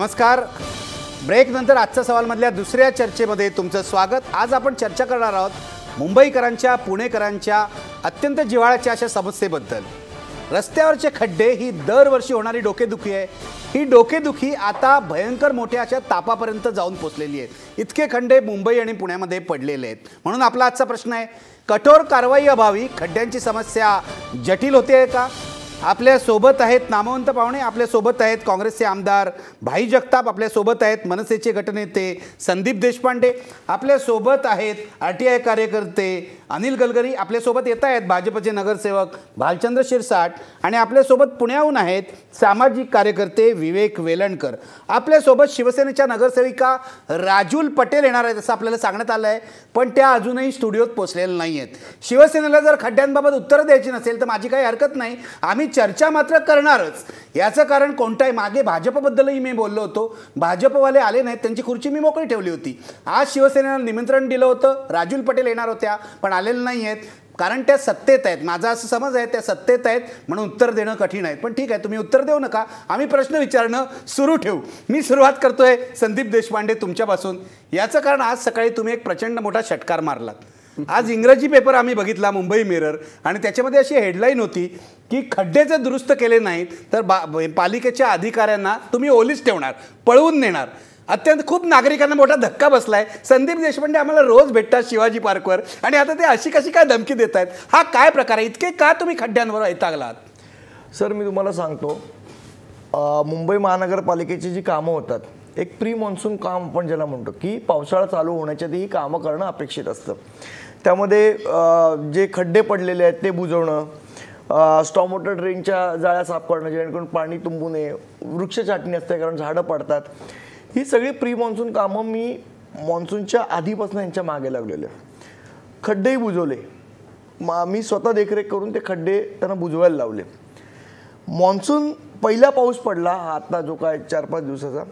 नमस्कार. ब्रेक नंतर आजचा सवालमधल्या दुसऱ्या चर्चेमध्ये तुमचं स्वागत. आज आपण चर्चा करणार आहोत मुंबईकरांच्या पुणेकरांच्या अत्यंत जिव्हाळ्याच्या अशा समस्येबद्दल. रस्त्यावरचे खड्डे ही दरवर्षी होणारी डोकेदुखी आहे. ही डोकेदुखी आता भयंकर मोठ्या अशा तापापर्यंत जाऊन पोचलेली आहे. इतके खड्डे मुंबई आणि पुण्यामध्ये पडलेले आहेत. म्हणून आपला आजचा प्रश्न आहे, कठोर कारवाई अभावी खड्ड्यांची समस्या जटिल होते का? आपल्या सोबत आहेत नामवंत पाहुणे. आपल्या सोबत आहेत काँग्रेसचे आमदार भाई जगताप, आपल्या सोबत आहेत मनसेचे गटनेते संदीप देशपांडे, आपल्या सोबत आहेत RTI कार्यकर्ते अनिल गलगरी, आपल्या सोबत येत आहेत भाजपचे नगरसेवक भालचंद्र शिरसाट, आणि आपल्या सोबत पुण्याहून आहेत सामाजिक कार्यकर्ते विवेक वेलणकर. आपल्या सोबत शिवसेनेच्या नगरसेविका राजूल पटेल येणार आहेत असं आपल्याला सांगण्यात आलं आहे, पण त्या अजूनही स्टुडिओत पोहोचलेल्या नाही आहेत. शिवसेनेला जर खड्ड्यांबाबत उत्तरं द्यायची नसेल तर माझी काही हरकत नाही, आम्ही चर्चा मात्र करणारच. याचं कारण कोणतं आहे? मागे भाजपबद्दलही मी बोललो होतो, भाजपवाले आले नाहीत, त्यांची खुर्ची मी मोकळी ठेवली होती. आज शिवसेनेला निमंत्रण दिलं होतं, राजूल पटेल येणार होत्या पण आलेले नाही आहेत, कारण त्या सत्तेत आहेत. माझा असं समज आहे त्या सत्तेत आहेत म्हणून उत्तर देणं कठीण आहे. पण ठीक आहे, तुम्ही उत्तर देऊ नका, आम्ही प्रश्न विचारणं सुरू ठेवू. मी सुरुवात करतोय संदीप देशपांडे तुमच्यापासून. याचं कारण आज सकाळी तुम्ही एक प्रचंड मोठा षटकार मारलात. आज इंग्रजी पेपर आम्ही बघितला, मुंबई मिरर, आणि त्याच्यामध्ये अशी हेडलाईन होती की खड्डे जर दुरुस्त केले नाहीत तर पालिकेच्या अधिकाऱ्यांना तुम्ही ओलीस ठेवणार, पळवून नेणार. अत्यंत खूप नागरिकांना मोठा धक्का बसलाय. संदीप देशपांडे आम्हाला रोज भेटतात शिवाजी पार्कवर, आणि आता ते अशी कशी काय धमकी देत आहेत? हा काय प्रकार आहे? इतके का तुम्ही खड्ड्यांवर वैतागलात? सर, मी तुम्हाला सांगतो, मुंबई महानगरपालिकेची जी कामं होतात, एक प्री मॉन्सून काम आपण ज्याला म्हणतो, की पावसाळा चालू होण्याच्या आधी ही कामं करणं अपेक्षित असतं. त्यामध्ये जे खड्डे पडलेले आहेत ते बुजवणं, स्टॉर्म वॉटर ड्रेनच्या जाळ्या साफ करणं जेणेकरून पाणी तुंबू नये, वृक्ष छाटणी असते कारण झाडं पडतात. ही सगळी प्री मॉन्सून कामं मी मॉन्सूनच्या आधीपासून यांच्या मागे लागलेले. खड्डेही बुजवले, मी स्वतः देखरेख करून ते खड्डे त्यांना बुजवायला लावले. मॉन्सून पहिला पाऊस पडला आता जो काय 4-5 दिवसाचा,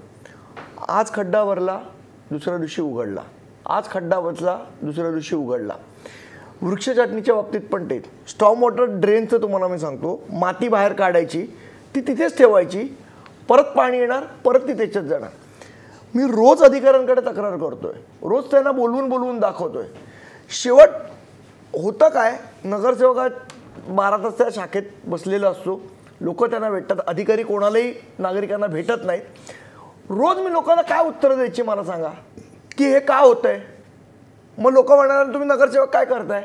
आज खड्डा भरला, दुसऱ्या दिवशी उघडला, आज खड्डा बसला, दुसऱ्या दिवशी उघडला. वृक्ष छाटणीच्या बाबतीत पण ते स्टॉर्म वॉटर ड्रेनचं तुम्हाला मी सांगतो, माती बाहेर काढायची, ती तिथेच ठेवायची, परत पाणी येणार, परत ती त्याच्यात जाणार. मी रोज अधिकाऱ्यांकडे तक्रार करतोय, रोज त्यांना बोलवून दाखवतोय. शेवट होतं काय, नगरसेवक 12 तास त्या शाखेत बसलेला असतो, लोक त्यांना भेटतात, अधिकारी कोणालाही नागरिकांना भेटत नाहीत. रोज मी लोकांना काय उत्तरं द्यायची मला सांगा, की हे का होतंय? मग लोक म्हणाले तुम्ही नगरसेवक काय करताय,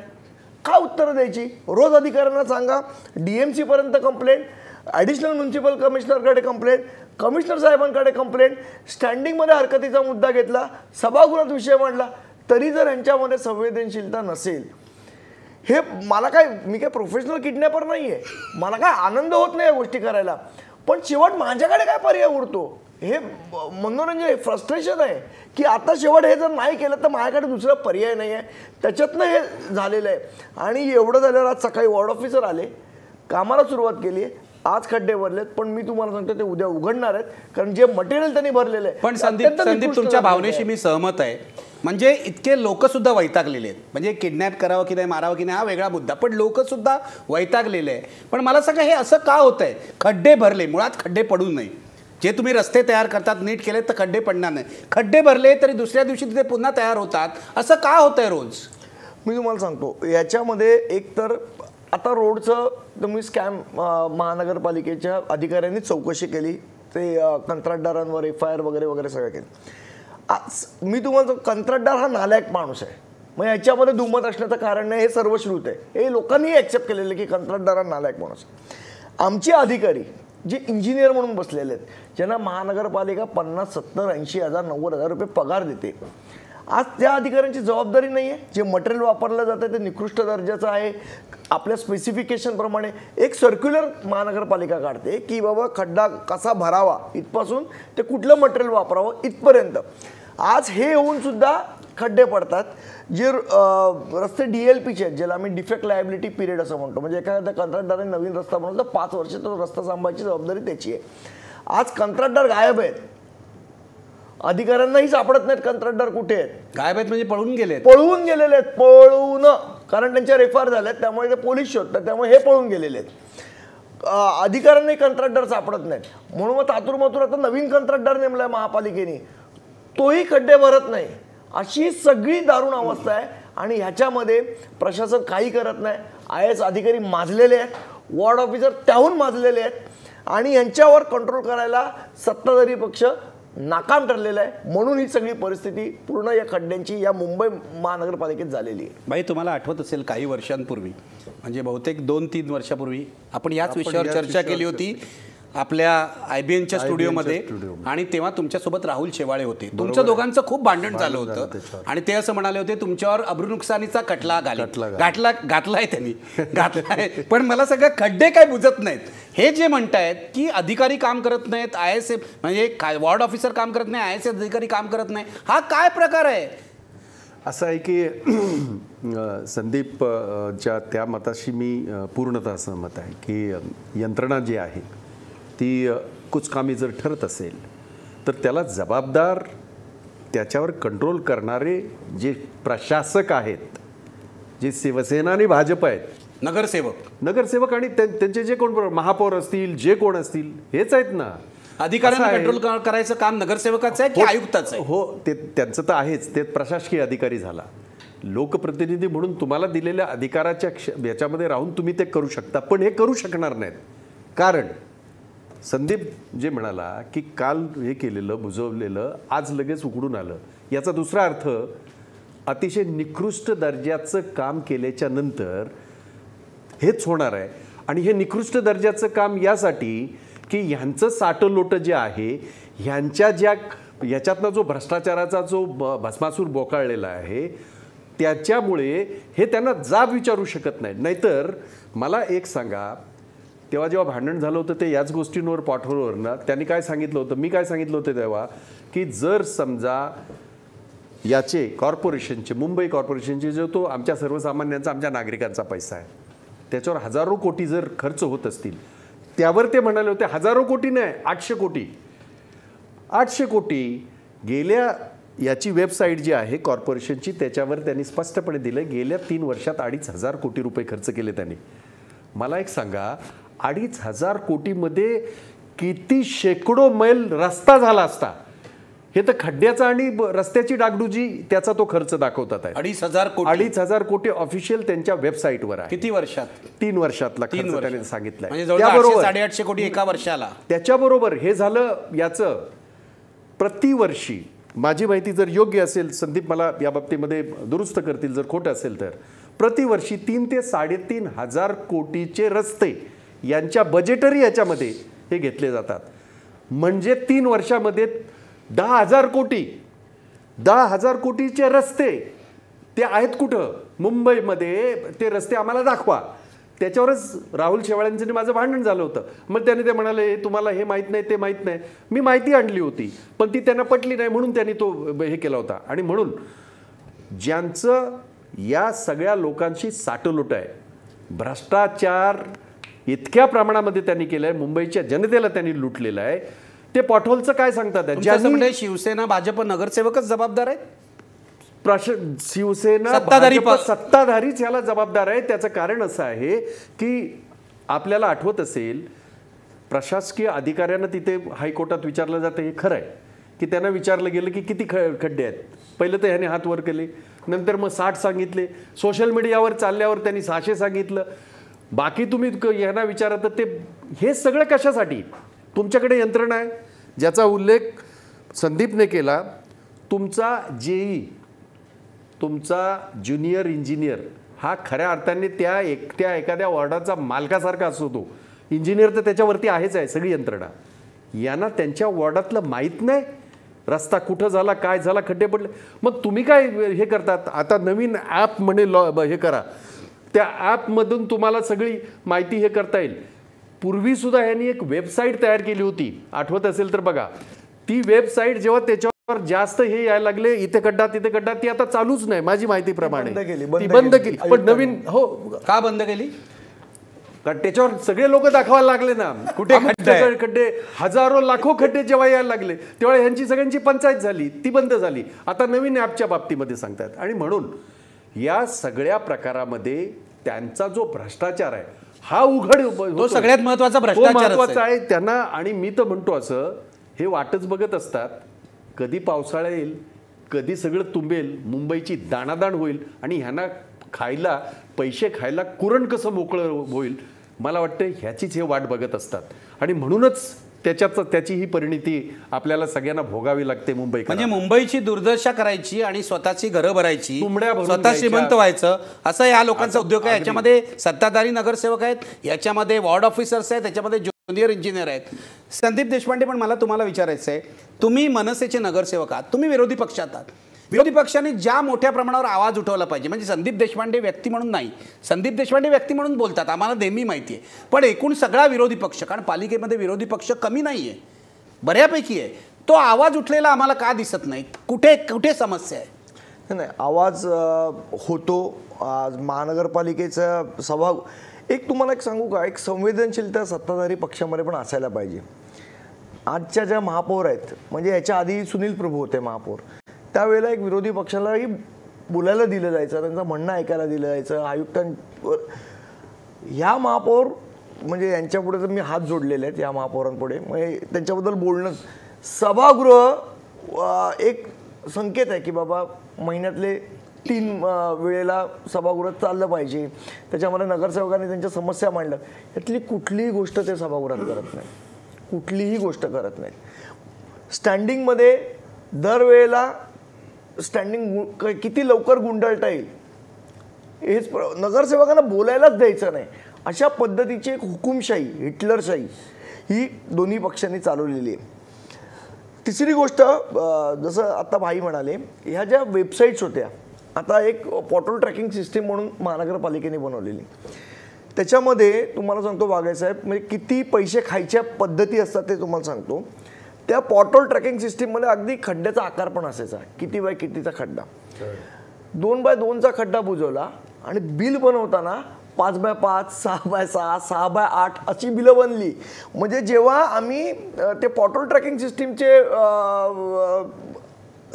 का उत्तरं द्यायची? रोज अधिकाऱ्यांना सांगा, DMC पर्यंत कंप्लेंट, ॲडिशनल म्युन्सिपल कमिशनरकडे कंप्लेंट, कमिशनर साहेबांकडे कंप्लेंट, स्टँडिंगमध्ये हरकतीचा मुद्दा घेतला, सभागृहात विषय मांडला, तरी जर यांच्यामध्ये संवेदनशीलता नसेल, हे मला काय, मी काय प्रोफेशनल किडनॅपर नाही आहे, मला काय आनंद होत नाही या गोष्टी करायला, पण शेवट माझ्याकडे काय पर्याय उरतो? हे मनोरंजन, फ्रस्ट्रेशन आहे की आता शेवट हे जर नाही केलं तर माझ्याकडे दुसरा पर्याय नाही आहे. त्याच्यातनं हे झालेलं आहे. आणि एवढं झाल्यावर आज सकाळी वॉर्ड ऑफिसर आले, कामाला सुरुवात केली आहे. आज खड्डे भरलेत, पण मी तुम्हाला सांगतो ते उद्या उघडणार आहेत, कारण जे मटेरियल त्यांनी भरलेलं आहे. पण संदीप तुमच्या भावनेशी मी सहमत आहे. म्हणजे इतके लोक सुद्धा वैतागलेले आहेत. म्हणजे किडनॅप करावं की नाही, मारावं की नाही हा वेगळा मुद्दा, पण लोक सुद्धा वैतागलेले आहे. पण मला सांगा, हे असं का होत आहे? खड्डे भरले, मुळात खड्डे पडू नये. जे तुम्ही रस्ते तयार करतात नीट केले तर खड्डे पडणार नाही. खड्डे भरले तरी दुसऱ्या दिवशी तिथे पुन्हा तयार होतात, असं का होत आहे रोज? मी तुम्हाला सांगतो, याच्यामध्ये एक तर आता रोडचं तुम्ही स्कॅम महानगरपालिकेच्या अधिकाऱ्यांनी चौकशी केली, ते कंत्राटदारांवर FIR वगैरे सगळं केलं. आज मी तुम्हाला, कंत्राटदार हा नालायक माणूस आहे, मग याच्यामध्ये दुमत असण्याचं कारण नाही, हे सर्वश्रुत आहे. हे लोकांनी ॲक्सेप्ट केलेलं की कंत्राटदार हा नालायक माणूस. आमचे अधिकारी जे इंजिनियर म्हणून बसलेले आहेत, ज्यांना महानगरपालिका 50, 70, 80 हजार, 90 हजार रुपये पगार देते, आज त्या अधिकाऱ्यांची जबाबदारी नाही आहे. जे मटेरियल वापरलं जातं ते निकृष्ट दर्जाचं आहे, आपल्या स्पेसिफिकेशनप्रमाणे एक सर्क्युलर महानगरपालिका काढते की बाबा खड्डा कसा भरावा इथपासून ते कुठलं मटेरियल वापरावं इथपर्यंत. आज हे होऊन सुद्धा खड्डे पडतात. जे रस्ते DLPचे आहेत, ज्याला आम्ही डिफेक्ट लायबिलिटी पिरियड असं म्हणतो, म्हणजे एखाद्या कंत्राटदाराने नवीन रस्ता बनवला तर 5 वर्ष तो रस्ता सांभाळायची जबाबदारी त्याची आहे. आज कंत्राटदार गायब आहेत, अधिकाऱ्यांनाही सापडत नाहीत कंत्राटदार कुठे आहेत. गायब आहेत म्हणजे पळून गेलेले आहेत, कारण त्यांच्या FIR झाल्यात, त्यामुळे ते पोलीस शोधतात, त्यामुळे हे पळून गेलेले आहेत. अधिकाऱ्यांनाही कंत्राटदार सापडत नाहीत म्हणून मग तातूरमातूर आता नवीन कंत्राटदार नेमलाय महापालिकेने, तोही खड्डे भरत नाही. अशी सगळी दारुण अवस्था आहे आणि ह्याच्यामध्ये प्रशासन काही करत नाही. IAS अधिकारी माजलेले आहेत, वॉर्ड ऑफिसर त्याहून माजलेले आहेत आणि यांच्यावर कंट्रोल करायला सत्ताधारी पक्ष नाकाम ठरलेला आहे. म्हणून ही सगळी परिस्थिती पूर्ण या खड्ड्यांची या मुंबई महानगरपालिकेत झालेली आहे. बाई, तुम्हाला आठवत असेल काही वर्षांपूर्वी, म्हणजे बहुतेक 2-3 वर्षापूर्वी आपण याच विषयावर चर्चा केली होती आपल्या IBNच्या स्टुडिओमध्ये, आणि तेव्हा तुमच्यासोबत राहुल शेवाळे होते. तुमच्या दोघांचं खूप भांडण झालं होतं आणि ते असं म्हणाले होते तुमच्यावर अब्रुनुकसानीचा खटला घातलाय त्यांनी घातलाय. पण मला सगळे खड्डे काय बुजत नाहीत. हे जे म्हणतायत की अधिकारी काम करत नाहीत, IAS म्हणजे वॉर्ड ऑफिसर काम करत नाही, IAS अधिकारी काम करत नाही, हा काय प्रकार आहे? असं आहे की संदीपच्या त्या मताशी मी पूर्णतः सहमत आहे की यंत्रणा जी आहे ती कुचकामी जर ठरत असेल तर त्याला जबाबदार, त्याच्यावर कंट्रोल करणारे जे प्रशासक आहेत, जे शिवसेना आणि भाजप आहेत, नगरसेवक आणि त्यांचे जे कोण महापौर असतील, जे कोण असतील, हेच आहेत ना. अधिकाऱ्यांना कंट्रोल करायचं काम नगरसेवकाचं आहे की आयुक्ताचं आहे? हो, ते त्यांचं तर आहेच. ते प्रशासकीय अधिकारी झाला. लोकप्रतिनिधी म्हणून तुम्हाला दिलेल्या अधिकाराच्या याच्यामध्ये राहून तुम्ही ते करू शकता, पण हे करू शकणार नाहीत. कारण संदीप जे म्हणाला की काल हे केलेलं, बुजवलेलं आज लगेच उघडून आलं, याचा दुसरा अर्थ अतिशय निकृष्ट दर्जाचं काम केल्याच्या नंतर हेच होणार आहे. आणि हे निकृष्ट दर्जाचं काम यासाठी की ह्यांचं साटलोटं जे आहे, ह्यांच्या ह्याच्यातनं जो भ्रष्टाचाराचा जो भस्मासूर बोकाळलेला आहे, त्याच्यामुळे हे त्यांना जाब विचारू शकत नाही. नाहीतर मला एक सांगा, तेव्हा जेव्हा भांडण झालं होतं ते याच गोष्टींवर पाठवलं ना, त्यांनी काय सांगितलं होतं, मी काय सांगितलं होतं तेव्हा, की जर समजा याचे कॉर्पोरेशनचे, मुंबई कॉर्पोरेशनचे जो तो आमच्या सर्वसामान्यांचा, आमच्या नागरिकांचा पैसा आहे, त्याच्यावर हजारो कोटी जर खर्च होत असतील, त्यावर ते म्हणाले होते हजारो कोटी नाही, 800 कोटी. 800 कोटी गेल्या याची वेबसाईट जी आहे कॉर्पोरेशनची, त्याच्यावर त्यांनी स्पष्टपणे दिलं गेल्या 3 वर्षात 2,500 कोटी रुपये खर्च केले त्यांनी. मला एक सांगा, 2,500 कोटीमध्ये किती शेकडो मैल रस्ता झाला असता. हे तर खड्ड्याचा आणि रस्त्याची डागडुजी त्याचा तो खर्च दाखवतात आहे. 2,500 कोटी ऑफिशियल त्यांच्या वेबसाईटवर आहे. किती वर्षात? 3 वर्षातला खर्च त्याने सांगितलंय. त्याबरोबर 850 कोटी एका वर्षाला. त्याच्याबरोबर हे झालं याचं प्रतिवर्षी, माझी माहिती जर योग्य असेल, संदीप मला या बाबतीमध्ये दुरुस्त करतील जर खोटं असेल तर, प्रतिवर्षी 3 ते 3,500 कोटीचे रस्ते यांच्या बजेटरी याच्यामध्ये हे घेतले जातात. म्हणजे 3 वर्षामध्ये 10,000 कोटी, 10,000 कोटीचे रस्ते ते आहेत कुठं? मुंबईमध्ये. ते रस्ते आम्हाला दाखवा. त्याच्यावरच राहुल शेवाळ्यांचं माझं भांडण झालं होतं. मग त्याने ते म्हणाले तुम्हाला हे माहीत नाही, ते माहीत नाही. मी माहिती आणली होती पण ती त्यांना पटली नाही म्हणून त्यांनी तो हे केला होता. आणि म्हणून ज्यांचं या सगळ्या लोकांशी साटलोट आहे, भ्रष्टाचार इतक्या प्रमाणामध्ये त्यांनी केलं आहे, मुंबईच्या जनतेला त्यांनी लुटलेलं आहे, ते पॉटहोलचं काय सांगतात? ज्यांनी शिवसेना भाजप नगरसेवकच जबाबदार आहेत. शिवसेना सत्ताधारीच याला जबाबदार आहे. त्याचं कारण असं आहे की आपल्याला आठवत असेल, प्रशासकीय अधिकाऱ्यांना तिथे हायकोर्टात विचारलं जातं, हे खरं आहे की त्यांना विचारलं गेलं की किती खड्डे आहेत. पहिलं तर ह्याने हात वर केले, नंतर मग 60 सांगितले, सोशल मीडियावर चालल्यावर त्यांनी 600 सांगितलं. बाकी तुम्ही ह्यांना विचारत ते हे सगळं कशासाठी? तुमच्याकडे यंत्रणा आहे ज्याचा उल्लेख संदीपने केला. तुमचा जेई, तुमचा ज्युनियर इंजिनियर हा खऱ्या अर्थाने त्या एखाद्या वॉर्डाचा मालकासारखा असतो. तो इंजिनियर तर त्याच्यावरती आहेच आहे सगळी यंत्रणा. यांना त्यांच्या वॉर्डातलं माहीत नाही रस्ता कुठं झाला, काय झाला, खड्डे पडले. मग तुम्ही काय हे करतात? आता नवीन ॲप म्हणे हे करा, त्या ॲपमधून तुम्हाला सगळी माहिती हे करता येईल. पूर्वीसुद्धा यांनी एक वेबसाईट तयार केली होती, आठवत असेल तर बघा. ती वेबसाईट जेव्हा त्याच्यावर जास्त हे यायला लागले, इथे खड्डा तिथे खड्डा, ती आता चालूच नाही माझी माहितीप्रमाणे. बंद केली. पण नवीन हो का बंद केली? कारण त्याच्यावर सगळे लोक दाखवायला लागले ना, कुठे खड्डे, हजारो लाखो खड्डे जेव्हा यायला लागले तेव्हा ह्यांची सगळ्यांची पंचायत झाली, ती बंद झाली. आता नवीन ॲपच्या बाबतीमध्ये सांगतात. आणि म्हणून या सगळ्या प्रकारामध्ये त्यांचा जो भ्रष्टाचार आहे हा उघड तो होतोय. सगळ्यात महत्वाचा तो भ्रष्टाचार महत्वाचा आहे त्यांना. आणि मी तर म्हणतो असं, हे वाटच बघत असतात कधी पावसाळा येईल, कधी सगळं तुंबेल, मुंबईची दाणादाण होईल आणि ह्यांना खायला पैसे खायला कुरण कसं मोकळं होईल. मला वाटतं ह्याचीच हे वाट बघत असतात आणि म्हणूनच त्याची ही परिणिती आपल्याला सगळ्यांना भोगावी लागते. मुंबई म्हणजे मुंबईची दुर्दशा करायची आणि स्वतःची घरं भरायची, तुंबड्या भरून स्वतः द्यायच्या. श्रीमंत व्हायचं, असं या लोकांचा उद्योग आहे. याच्यामध्ये सत्ताधारी नगरसेवक आहेत, याच्यामध्ये वॉर्ड ऑफिसर्स आहेत, त्याच्यामध्ये ज्युनियर इंजिनियर आहेत. संदीप देशपांडे, पण मला तुम्हाला विचारायचं आहे, तुम्ही मनसेचे नगरसेवक आहात, तुम्ही विरोधी पक्षात आहात. विरोधी पक्षाने ज्या मोठ्या प्रमाणावर आवाज उठवला पाहिजे, म्हणजे संदीप देशपांडे व्यक्ती म्हणून नाही, संदीप देशपांडे व्यक्ती म्हणून बोलतात, आम्हाला नेहमी माहिती आहे, पण एकूण सगळा विरोधी पक्ष, कारण पालिकेमध्ये विरोधी पक्ष कमी नाही आहे, बऱ्यापैकी आहे, तो आवाज उठलेला आम्हाला का दिसत नाही? कुठे कुठे समस्या आहे? नाही, आवाज होतो. आज महानगरपालिकेचा स्वभाव, एक तुम्हाला एक सांगू का, एक संवेदनशीलता सत्ताधारी पक्षामध्ये पण असायला पाहिजे. आजच्या ज्या महापौर आहेत, म्हणजे याच्या आधी सुनील प्रभू होते महापौर, त्यावेळेला एक विरोधी पक्षालाही बोलायला दिलं जायचं, त्यांचं म्हणणं ऐकायला दिलं जायचं. आयुक्तांवर ह्या महापौर, म्हणजे यांच्यापुढे तर मी हात जोडलेले आहेत या महापौरांपुढे, म्हणजे त्यांच्याबद्दल बोलणं. सभागृह एक संकेत आहे की बाबा महिन्यातले 3 वेळेला सभागृहात चाललं पाहिजे, त्याच्यामध्ये नगरसेवकांनी त्यांच्या समस्या मांडल्या. यातली कुठलीही गोष्ट ते सभागृहात करत नाही, कुठलीही गोष्ट करत नाहीत. स्टँडिंगमध्ये दरवेळेला स्टँडिंग किती लवकर गुंडाळता येईल हेच नगरसेवकांना बोलायलाच द्यायचं नाही. अशा पद्धतीची एक हुकुमशाही, हिटलरशाही ही दोन्ही पक्षांनी चालवलेली आहे. तिसरी गोष्ट, जसं आता भाई म्हणाले, ह्या ज्या वेबसाईट्स होत्या, आता एक पोर्टल ट्रॅकिंग सिस्टीम म्हणून महानगरपालिकेने बनवलेली, त्याच्यामध्ये तुम्हाला सांगतो बागायसाहेब, म्हणजे किती पैसे खायच्या पद्धती असतात ते तुम्हाला सांगतो. त्या पोर्टल ट्रॅकिंग सिस्टीममध्ये अगदी खड्ड्याचा आकार पण असायचा, किती बाय कितीचा खड्डा, 2x2चा खड्डा बुजवला आणि बिल बनवताना 5x5, 6x6, 6x8 अशी बिलं बनली. म्हणजे जेव्हा आम्ही ते पोर्टल ट्रॅकिंग सिस्टीमचे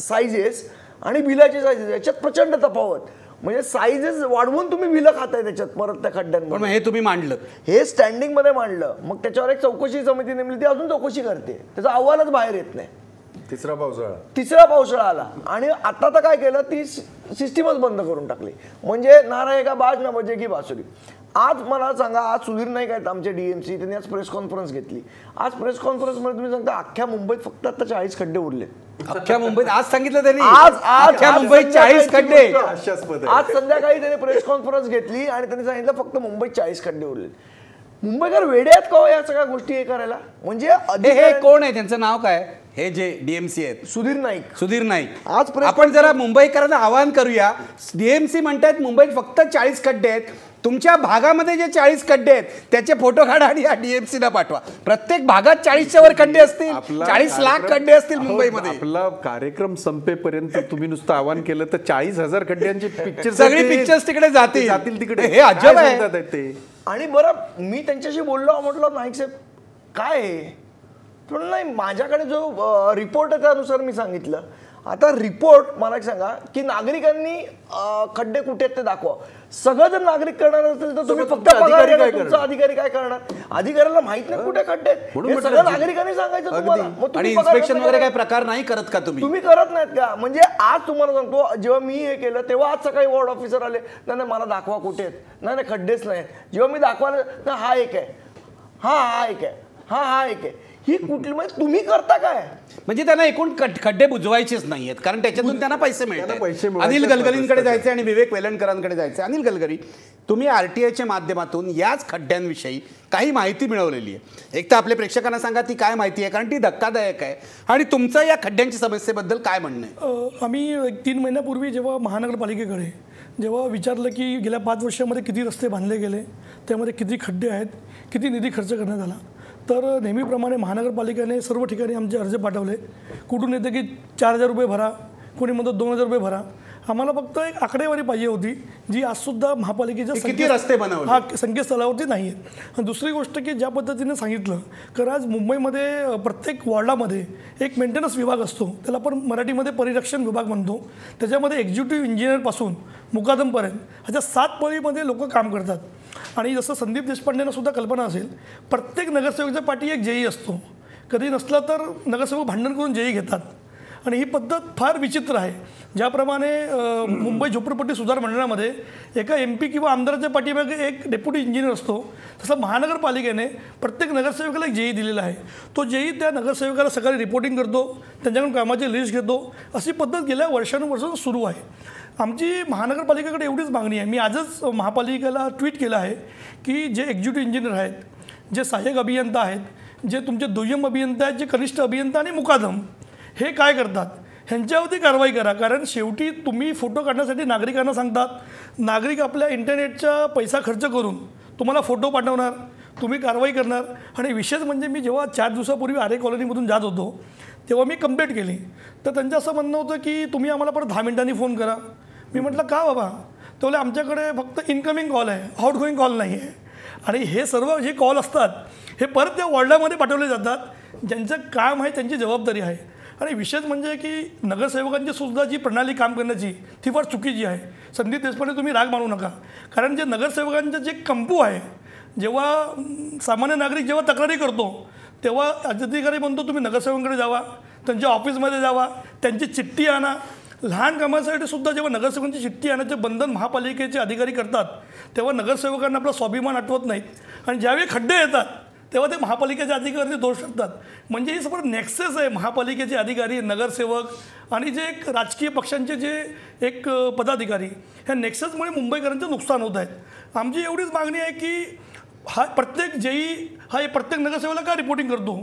साईजेस आणि बिलाचे साईजेस याच्यात प्रचंड तफावत, म्हणजे साईजेस वाढवून तुम्ही बिलं खाताय त्याच्यात परत त्या खड्ड्यांमध्ये. पण हे तुम्ही मांडलं, हे स्टँडिंगमध्ये मांडलं, मग त्याच्यावर एक चौकशी समिती नेमली, ती अजून चौकशी करते, त्याचा अहवालच बाहेर येत नाही. तिसरा पावसाळा आला आणि आता तर काय केलं, ती सिस्टीमच बंद करून टाकली. म्हणजे ना रहेगा बाज ना बजेगी बासुरी. आज मला सांगा, आज सुधीर नाईक आहेत आमचे DMC, त्यांनी आज प्रेस कॉन्फरन्स घेतली. आज प्रेस कॉन्फरन्समध्ये तुम्ही सांगता अख्ख्या मुंबईत फक्त आता 40 खड्डे उरले. अख्ख्या मुंबईत आज सांगितलं त्यांनी, आज अख्ख्या मुंबईत 40 खड्डे. आज संध्याकाळी त्यांनी प्रेस कॉन्फरन्स घेतली आणि त्यांनी सांगितलं फक्त मुंबईत 40 खड्डे उरले. मुंबईकर वेडे आहेत का या सगळ्या गोष्टी हे करायला? म्हणजे हे कोण आहे, त्यांचं नाव काय? हे जे DMC आहेत, सुधीर नाईक. आज आपण जरा मुंबईकरांना आवाहन करूया. DMC म्हणतात मुंबईत फक्त 40 खड्डे आहेत, तुमच्या भागामध्ये जे 40 खड्डे आहेत त्याचे फोटो काढा आणि या DMC ला पाठवा. प्रत्येक भागात 40च्या वर खड्डे असतील, 40 लाख खड्डे असतील मुंबईमध्ये. आपला कार्यक्रम संपेपर्यंत तुम्ही नुसतं आवाहन केलं तर 40,000 खड्ड्यांची सगळी पिक्चर्स तिकडे जातील तिकडे. हे अजब आहे ते. आणि बरं, मी त्यांच्याशी बोललो, म्हटलं नाईक साहेब काय आहे, पण नाही, माझ्याकडे जो रिपोर्ट आहे त्यानुसार मी सांगितलं. आता रिपोर्ट मला एक सांगा की नागरिकांनी खड्डे कुठे आहेत ते दाखवा. सगळं जर नागरिक करणार असेल तर तुम्ही फक्त अधिकारी काय करणार? अधिकाऱ्याला माहित नाही कुठे खड्डे आहेत, हे सगळं नागरिकांनी सांगायचं तुम्हाला. आणि इन्स्पेक्शन वगैरे काही प्रकार नाही करत का तुम्ही करत नाहीत का? म्हणजे आज तुम्हाला सांगतो, जेव्हा मी हे केलं तेव्हा आज सकाळी वॉर्ड ऑफिसर आले, नाही मला दाखवा कुठे आहेत, नाही खड्डेच नाही. जेव्हा मी दाखवायला, हा एक आहे, हा एक आहे, हा एक आहे, ही कुठली, म्हणजे तुम्ही करता काय? म्हणजे त्यांना एकूण खड्डे बुजवायचेच नाहीयेत, कारण त्याच्यातून त्यांना पैसे मिळतात. अनिल गलगरींकडे जायचे आणि विवेक वेलणकरांकडे जायचे. अनिल गलगरी, तुम्ही RTIच्या माध्यमातून याच खड्ड्यांविषयी काही माहिती मिळवलेली आहे. एक तर आपल्या प्रेक्षकांना सांगा ती काय माहिती आहे, कारण ती धक्कादायक आहे, आणि तुमचं या खड्ड्यांच्या समस्येबद्दल काय म्हणणं आहे? आम्ही 3 महिन्यापूर्वी जेव्हा महानगरपालिकेकडे जेव्हा विचारलं की गेल्या 5 वर्षामध्ये किती रस्ते बांधले गेले, त्यामध्ये किती खड्डे आहेत, किती निधी खर्च करण्यात आला, तर नेहमीप्रमाणे महानगरपालिकेने सर्व ठिकाणी आमचे अर्ज पाठवले. कुठून येते की 4,000 रुपये भरा, कोणी म्हणतो 2,000 रुपये भरा. आम्हाला फक्त एक आकडेवारी पाहिजे होती, जी आजसुद्धा महापालिकेच्या किती रस्ते बनवले संकेतस्थळावरती नाही आहे. दुसरी गोष्ट की ज्या पद्धतीने सांगितलं, कारण आज मुंबईमध्ये प्रत्येक वॉर्डामध्ये एक मेंटेनन्स विभाग असतो, त्याला आपण मराठीमध्ये परिरक्षण विभाग म्हणतो. त्याच्यामध्ये एक्झिक्युटिव्ह इंजिनियरपासून मुकादमपर्यंत अशा 7 पळीमध्ये लोक काम करतात. आणि जसं संदीप देशपांडेंना सुद्धा कल्पना असेल, प्रत्येक नगरसेवकाच्या पाठी एक जेई असतो. कधी नसला तर नगरसेवक भांडण करून जेई घेतात आणि ही पद्धत फार विचित्र आहे. ज्याप्रमाणे मुंबई झोपडपट्टी सुधार मंडळामध्ये एका MP किंवा आमदाराच्या पाठीमागे एक डेप्युटी इंजिनियर असतो, तसं महानगरपालिकेने प्रत्येक नगरसेवकाला एक जेई दिलेला आहे. तो जेई त्या नगरसेवकाला सकाळी रिपोर्टिंग करतो, त्यांच्याकडून कामाची लिस्ट घेतो. अशी पद्धत गेल्या वर्षानुवर्ष सुरू आहे. आमची महानगरपालिकेकडे एवढीच मागणी आहे. मी आजच महापालिकेला ट्विट केलं आहे की जे एक्झिक्युटिव्ह इंजिनियर आहेत, जे सहाय्यक अभियंता आहेत, जे तुमचे दुय्यम अभियंता आहेत, जे कनिष्ठ अभियंता आणि मुकादम, हे काय करतात ह्यांच्यावरती कारवाई करा. कारण शेवटी तुम्ही फोटो काढण्यासाठी नागरिकांना सांगतात, नागरिक आपल्या इंटरनेटचा पैसा खर्च करून तुम्हाला फोटो पाठवणार, तुम्ही कारवाई करणार. आणि विशेष म्हणजे मी जेव्हा 4 दिवसापूर्वी आरे कॉलनीमधून जात होतो तेव्हा मी कंप्लेंट केली, तर त्यांचं असं म्हणणं होतं की तुम्ही आम्हाला परत 10 मिनिटांनी फोन करा. मी म्हटलं का बाबा, तर बोले आमच्याकडे फक्त इनकमिंग कॉल आहे, आउट गोईंग कॉल नाही आहे. आणि हे सर्व जे कॉल असतात हे परत त्या वॉर्डामध्ये पाठवले जातात, ज्यांचं काम आहे, त्यांची जबाबदारी आहे. आणि विशेष म्हणजे की नगरसेवकांची सुद्धा जी प्रणाली काम करण्याची ती फार चुकीची आहे. संदीप देशपांडे, तुम्ही राग मानू नका, कारण जे नगरसेवकांचं जे कंपू आहे, जेव्हा सामान्य नागरिक जेव्हा तक्रारी करतो तेव्हा अधिकारी म्हणतो तुम्ही नगरसेवकांकडे जावा, त्यांच्या ऑफिसमध्ये जावा, त्यांची चिठ्ठी आणा. लहान कामासाठी सुद्धा जेव्हा नगरसेवकांची चिठ्ठी आणायचे बंधन महापालिकेचे अधिकारी करतात तेव्हा नगरसेवकांना आपला स्वाभिमान आठवत नाहीत. आणि ज्यावेळी खड्डे येतात तेव्हा ते महापालिकेचे अधिकारी दोष टाकतात. म्हणजे हे सगळं नेक्सेस आहे, महापालिकेचे अधिकारी, नगरसेवक आणि जे एक राजकीय पक्षांचे जे एक पदाधिकारी, ह्या नेक्सेसमुळे मुंबईकरांचं नुकसान होत आहे. आमची एवढीच मागणी आहे की हा प्रत्येक जेई हा प्रत्येक नगरसेवकाला का रिपोर्टिंग करतो,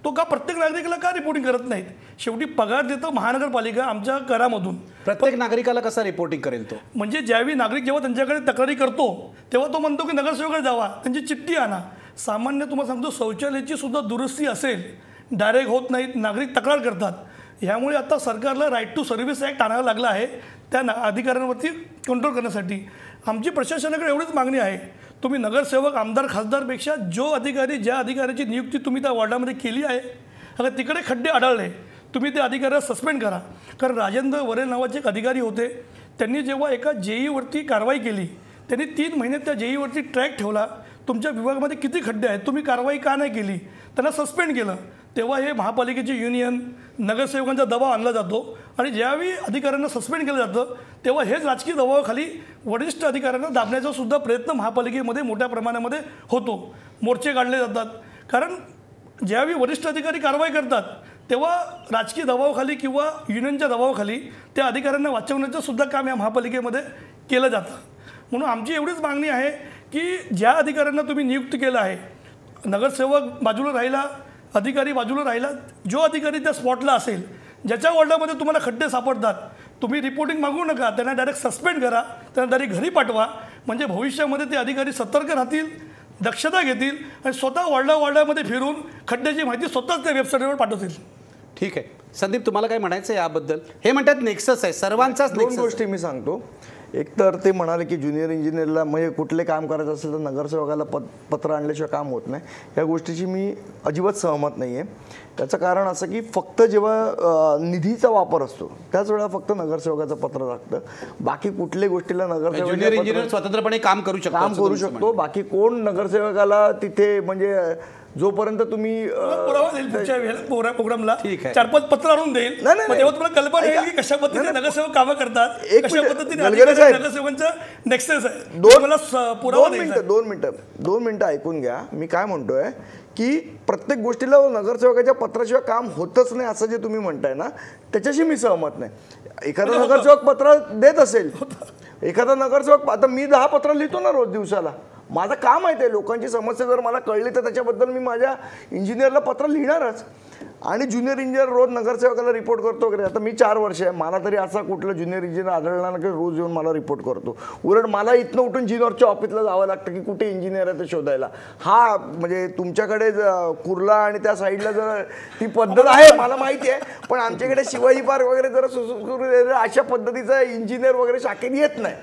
तो का प्रत्येक नागरिकाला का रिपोर्टिंग करत नाहीत. शेवटी पगार देतं महानगरपालिका आमच्या करामधून. प्रत्येक नागरिकाला कसा रिपोर्टिंग करेल तो? म्हणजे ज्यावेळी नागरिक जेव्हा त्यांच्याकडे तक्रारी करतो तेव्हा तो म्हणतो की नगरसेवकाकडे जावा, त्यांची चिठ्ठी आणा. सामान्य तुम्हाला सांगतो, शौचालयाची सुद्धा दुरुस्ती असेल, डायरेक्ट होत नाहीत, नागरिक तक्रार करतात. ह्यामुळे आता सरकारला राईट टू सर्व्हिस ॲक्ट आणायला लागला आहे त्या अधिकाऱ्यांवरती कंट्रोल करण्यासाठी. आमची प्रशासनाकडे एवढीच मागणी आहे, तुम्ही नगरसेवक, आमदार, खासदारपेक्षा जो अधिकारी, ज्या अधिकाऱ्याची नियुक्ती तुम्ही त्या वॉर्डामध्ये केली आहे, अगर तिकडे खड्डे आढळले तुम्ही त्या अधिकाऱ्याला सस्पेंड करा. कारण राजेंद्र वरेल नावाचे एक अधिकारी होते, त्यांनी जेव्हा एका जेईवरती कारवाई केली, त्यांनी 3 महिने त्या जेईवरती ट्रॅक ठेवला, तुमच्या विभागामध्ये किती खड्डे आहेत, तुम्ही कारवाई का नाही केली, त्यांना सस्पेंड केलं. तेव्हा हे महापालिकेची युनियन, नगरसेवकांचा दबाव आणला जातो. आणि ज्यावेळी अधिकाऱ्यांना सस्पेंड केलं जातं तेव्हा हेच राजकीय दबावाखाली वरिष्ठ अधिकाऱ्यांना दाबण्याचा सुद्धा प्रयत्न महापालिकेमध्ये मोठ्या प्रमाणामध्ये होतो. मोर्चे काढले जातात. कारण ज्यावेळी वरिष्ठ अधिकारी कारवाई करतात तेव्हा राजकीय दबावाखाली किंवा युनियनच्या दबावाखाली त्या अधिकाऱ्यांना वाचवण्याचं सुद्धा काम या महापालिकेमध्ये केलं जातं. म्हणून आमची एवढीच मागणी आहे की ज्या अधिकाऱ्यांना तुम्ही नियुक्त केलं आहे, नगरसेवक बाजूला राहिला, अधिकारी बाजूला राहिला, जो अधिकारी त्या स्पॉटला असेल, ज्याच्या वॉर्डामध्ये तुम्हाला खड्डे सापडतात, तुम्ही रिपोर्टिंग मागू नका, त्यांना डायरेक्ट सस्पेंड करा, त्यांना डायरेक्ट घरी पाठवा. म्हणजे भविष्यामध्ये ते अधिकारी सतर्क राहतील, दक्षता घेतील आणि स्वतः वॉर्डामध्ये फिरून खड्ड्याची माहिती स्वतःच त्या वेबसाईटवर पाठवतील. ठीक आहे संदीप, तुम्हाला काय म्हणायचं आहे याबद्दल? हे म्हणतात नेक्सस आहे, सर्वांचाच 2 गोष्टी मी सांगतो. एक तर ते म्हणाले की ज्युनियर इंजिनियरला म्हणजे कुठले काम करायचं असेल तर नगरसेवकाला पत्र आणल्याशिवाय काम होत नाही. या गोष्टीची मी अजिबात सहमत नाही आहे. त्याचं कारण असं की फक्त जेव्हा निधीचा वापर असतो त्याच वेळेला फक्त नगरसेवकाचं पत्र लागतं. बाकी कुठल्याही गोष्टीला नगरसेवक ज्युनियर इंजिनियर स्वतंत्रपणे काम करू शकतो. बाकी कोण नगरसेवकाला तिथे म्हणजे जोपर्यंत तुम्ही पुरावा देईल पुढच्या प्रोग्रामला, ठीक आहे, 4-5 पत्र आणून देईल, तेव्हा तुम्हाला कल्पना येईल की कशा पद्धतीने नगरसेवक कामं करतात, कशा पद्धतीने नगरसेवकांचा नेक्सेस आहे. 2 मिनिटं ऐकून घ्या. मी काय म्हणतोय की प्रत्येक गोष्टीला नगरसेवकाच्या पत्राशिवाय काम होतच नाही असं जे तुम्ही म्हणताय ना, त्याच्याशी मी सहमत नाही. एखादा नगरसेवक पत्र देत असेल, एखादा नगरसेवक, आता मी 10 पत्र लिहितो ना रोज दिवसाला, माझं काम आहे ते. लोकांची समस्या जर मला कळली तर त्याच्याबद्दल मी माझ्या इंजिनियरला पत्र लिहिणारच. आणि ज्युनियर इंजिनियर रोज नगरसेवकाला रिपोर्ट करतो वगैरे. आता मी 4 वर्ष आहे, मला तरी असा कुठला ज्युनियर इंजिनियर आढळला ना की रोज येऊन मला रिपोर्ट करतो. उलट मला इथनं उठून जिनॉरच्या ऑफिसला जावं लागतं की कुठे इंजिनियर आहे ते शोधायला. हा म्हणजे तुमच्याकडे कुर्ला आणि त्या साईडला जर ती पद्धत आहे मला माहिती आहे, पण आमच्याकडे शिवाजी पार्क वगैरे जरा अशा पद्धतीचा इंजिनियर वगैरे शाखेत येत नाही.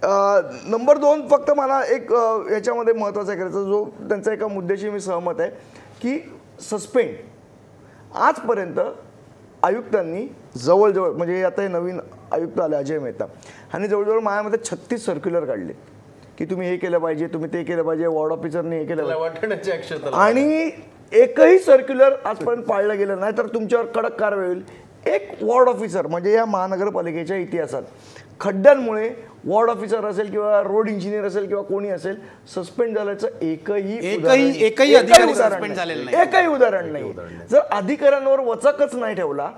नंबर 2, फक्त मला एक याच्यामध्ये महत्त्वाचा करायचा, जो त्यांचा एका मुद्द्याशी मी सहमत आहे की सस्पेंड आजपर्यंत आयुक्तांनी जवळजवळ, म्हणजे आता हे नवीन आयुक्त आले अजय मेहता, आणि जवळजवळ माझ्यामध्ये 36 सर्क्युलर काढले की तुम्ही हे केलं पाहिजे, तुम्ही ते केलं पाहिजे, वॉर्ड ऑफिसरने हे केलं पाहिजे. वाटण्याची अक्षता आणि एकही सर्क्युलर आजपर्यंत पाळलं गेलं नाही तर तुमच्यावर कडक कारवाई होईल. एक वॉर्ड ऑफिसर म्हणजे या महानगरपालिकेच्या इतिहासात खड्ड्यांमुळे वॉर्ड ऑफिसर असेल किंवा रोड इंजिनियर असेल किंवा कोणी असेल सस्पेंड झाल्याचं एकही अधिकारी suspend झालेलं नाही. एकही उदाहरण नाही. जर अधिकाऱ्यांवर वचकच नाही ठेवला,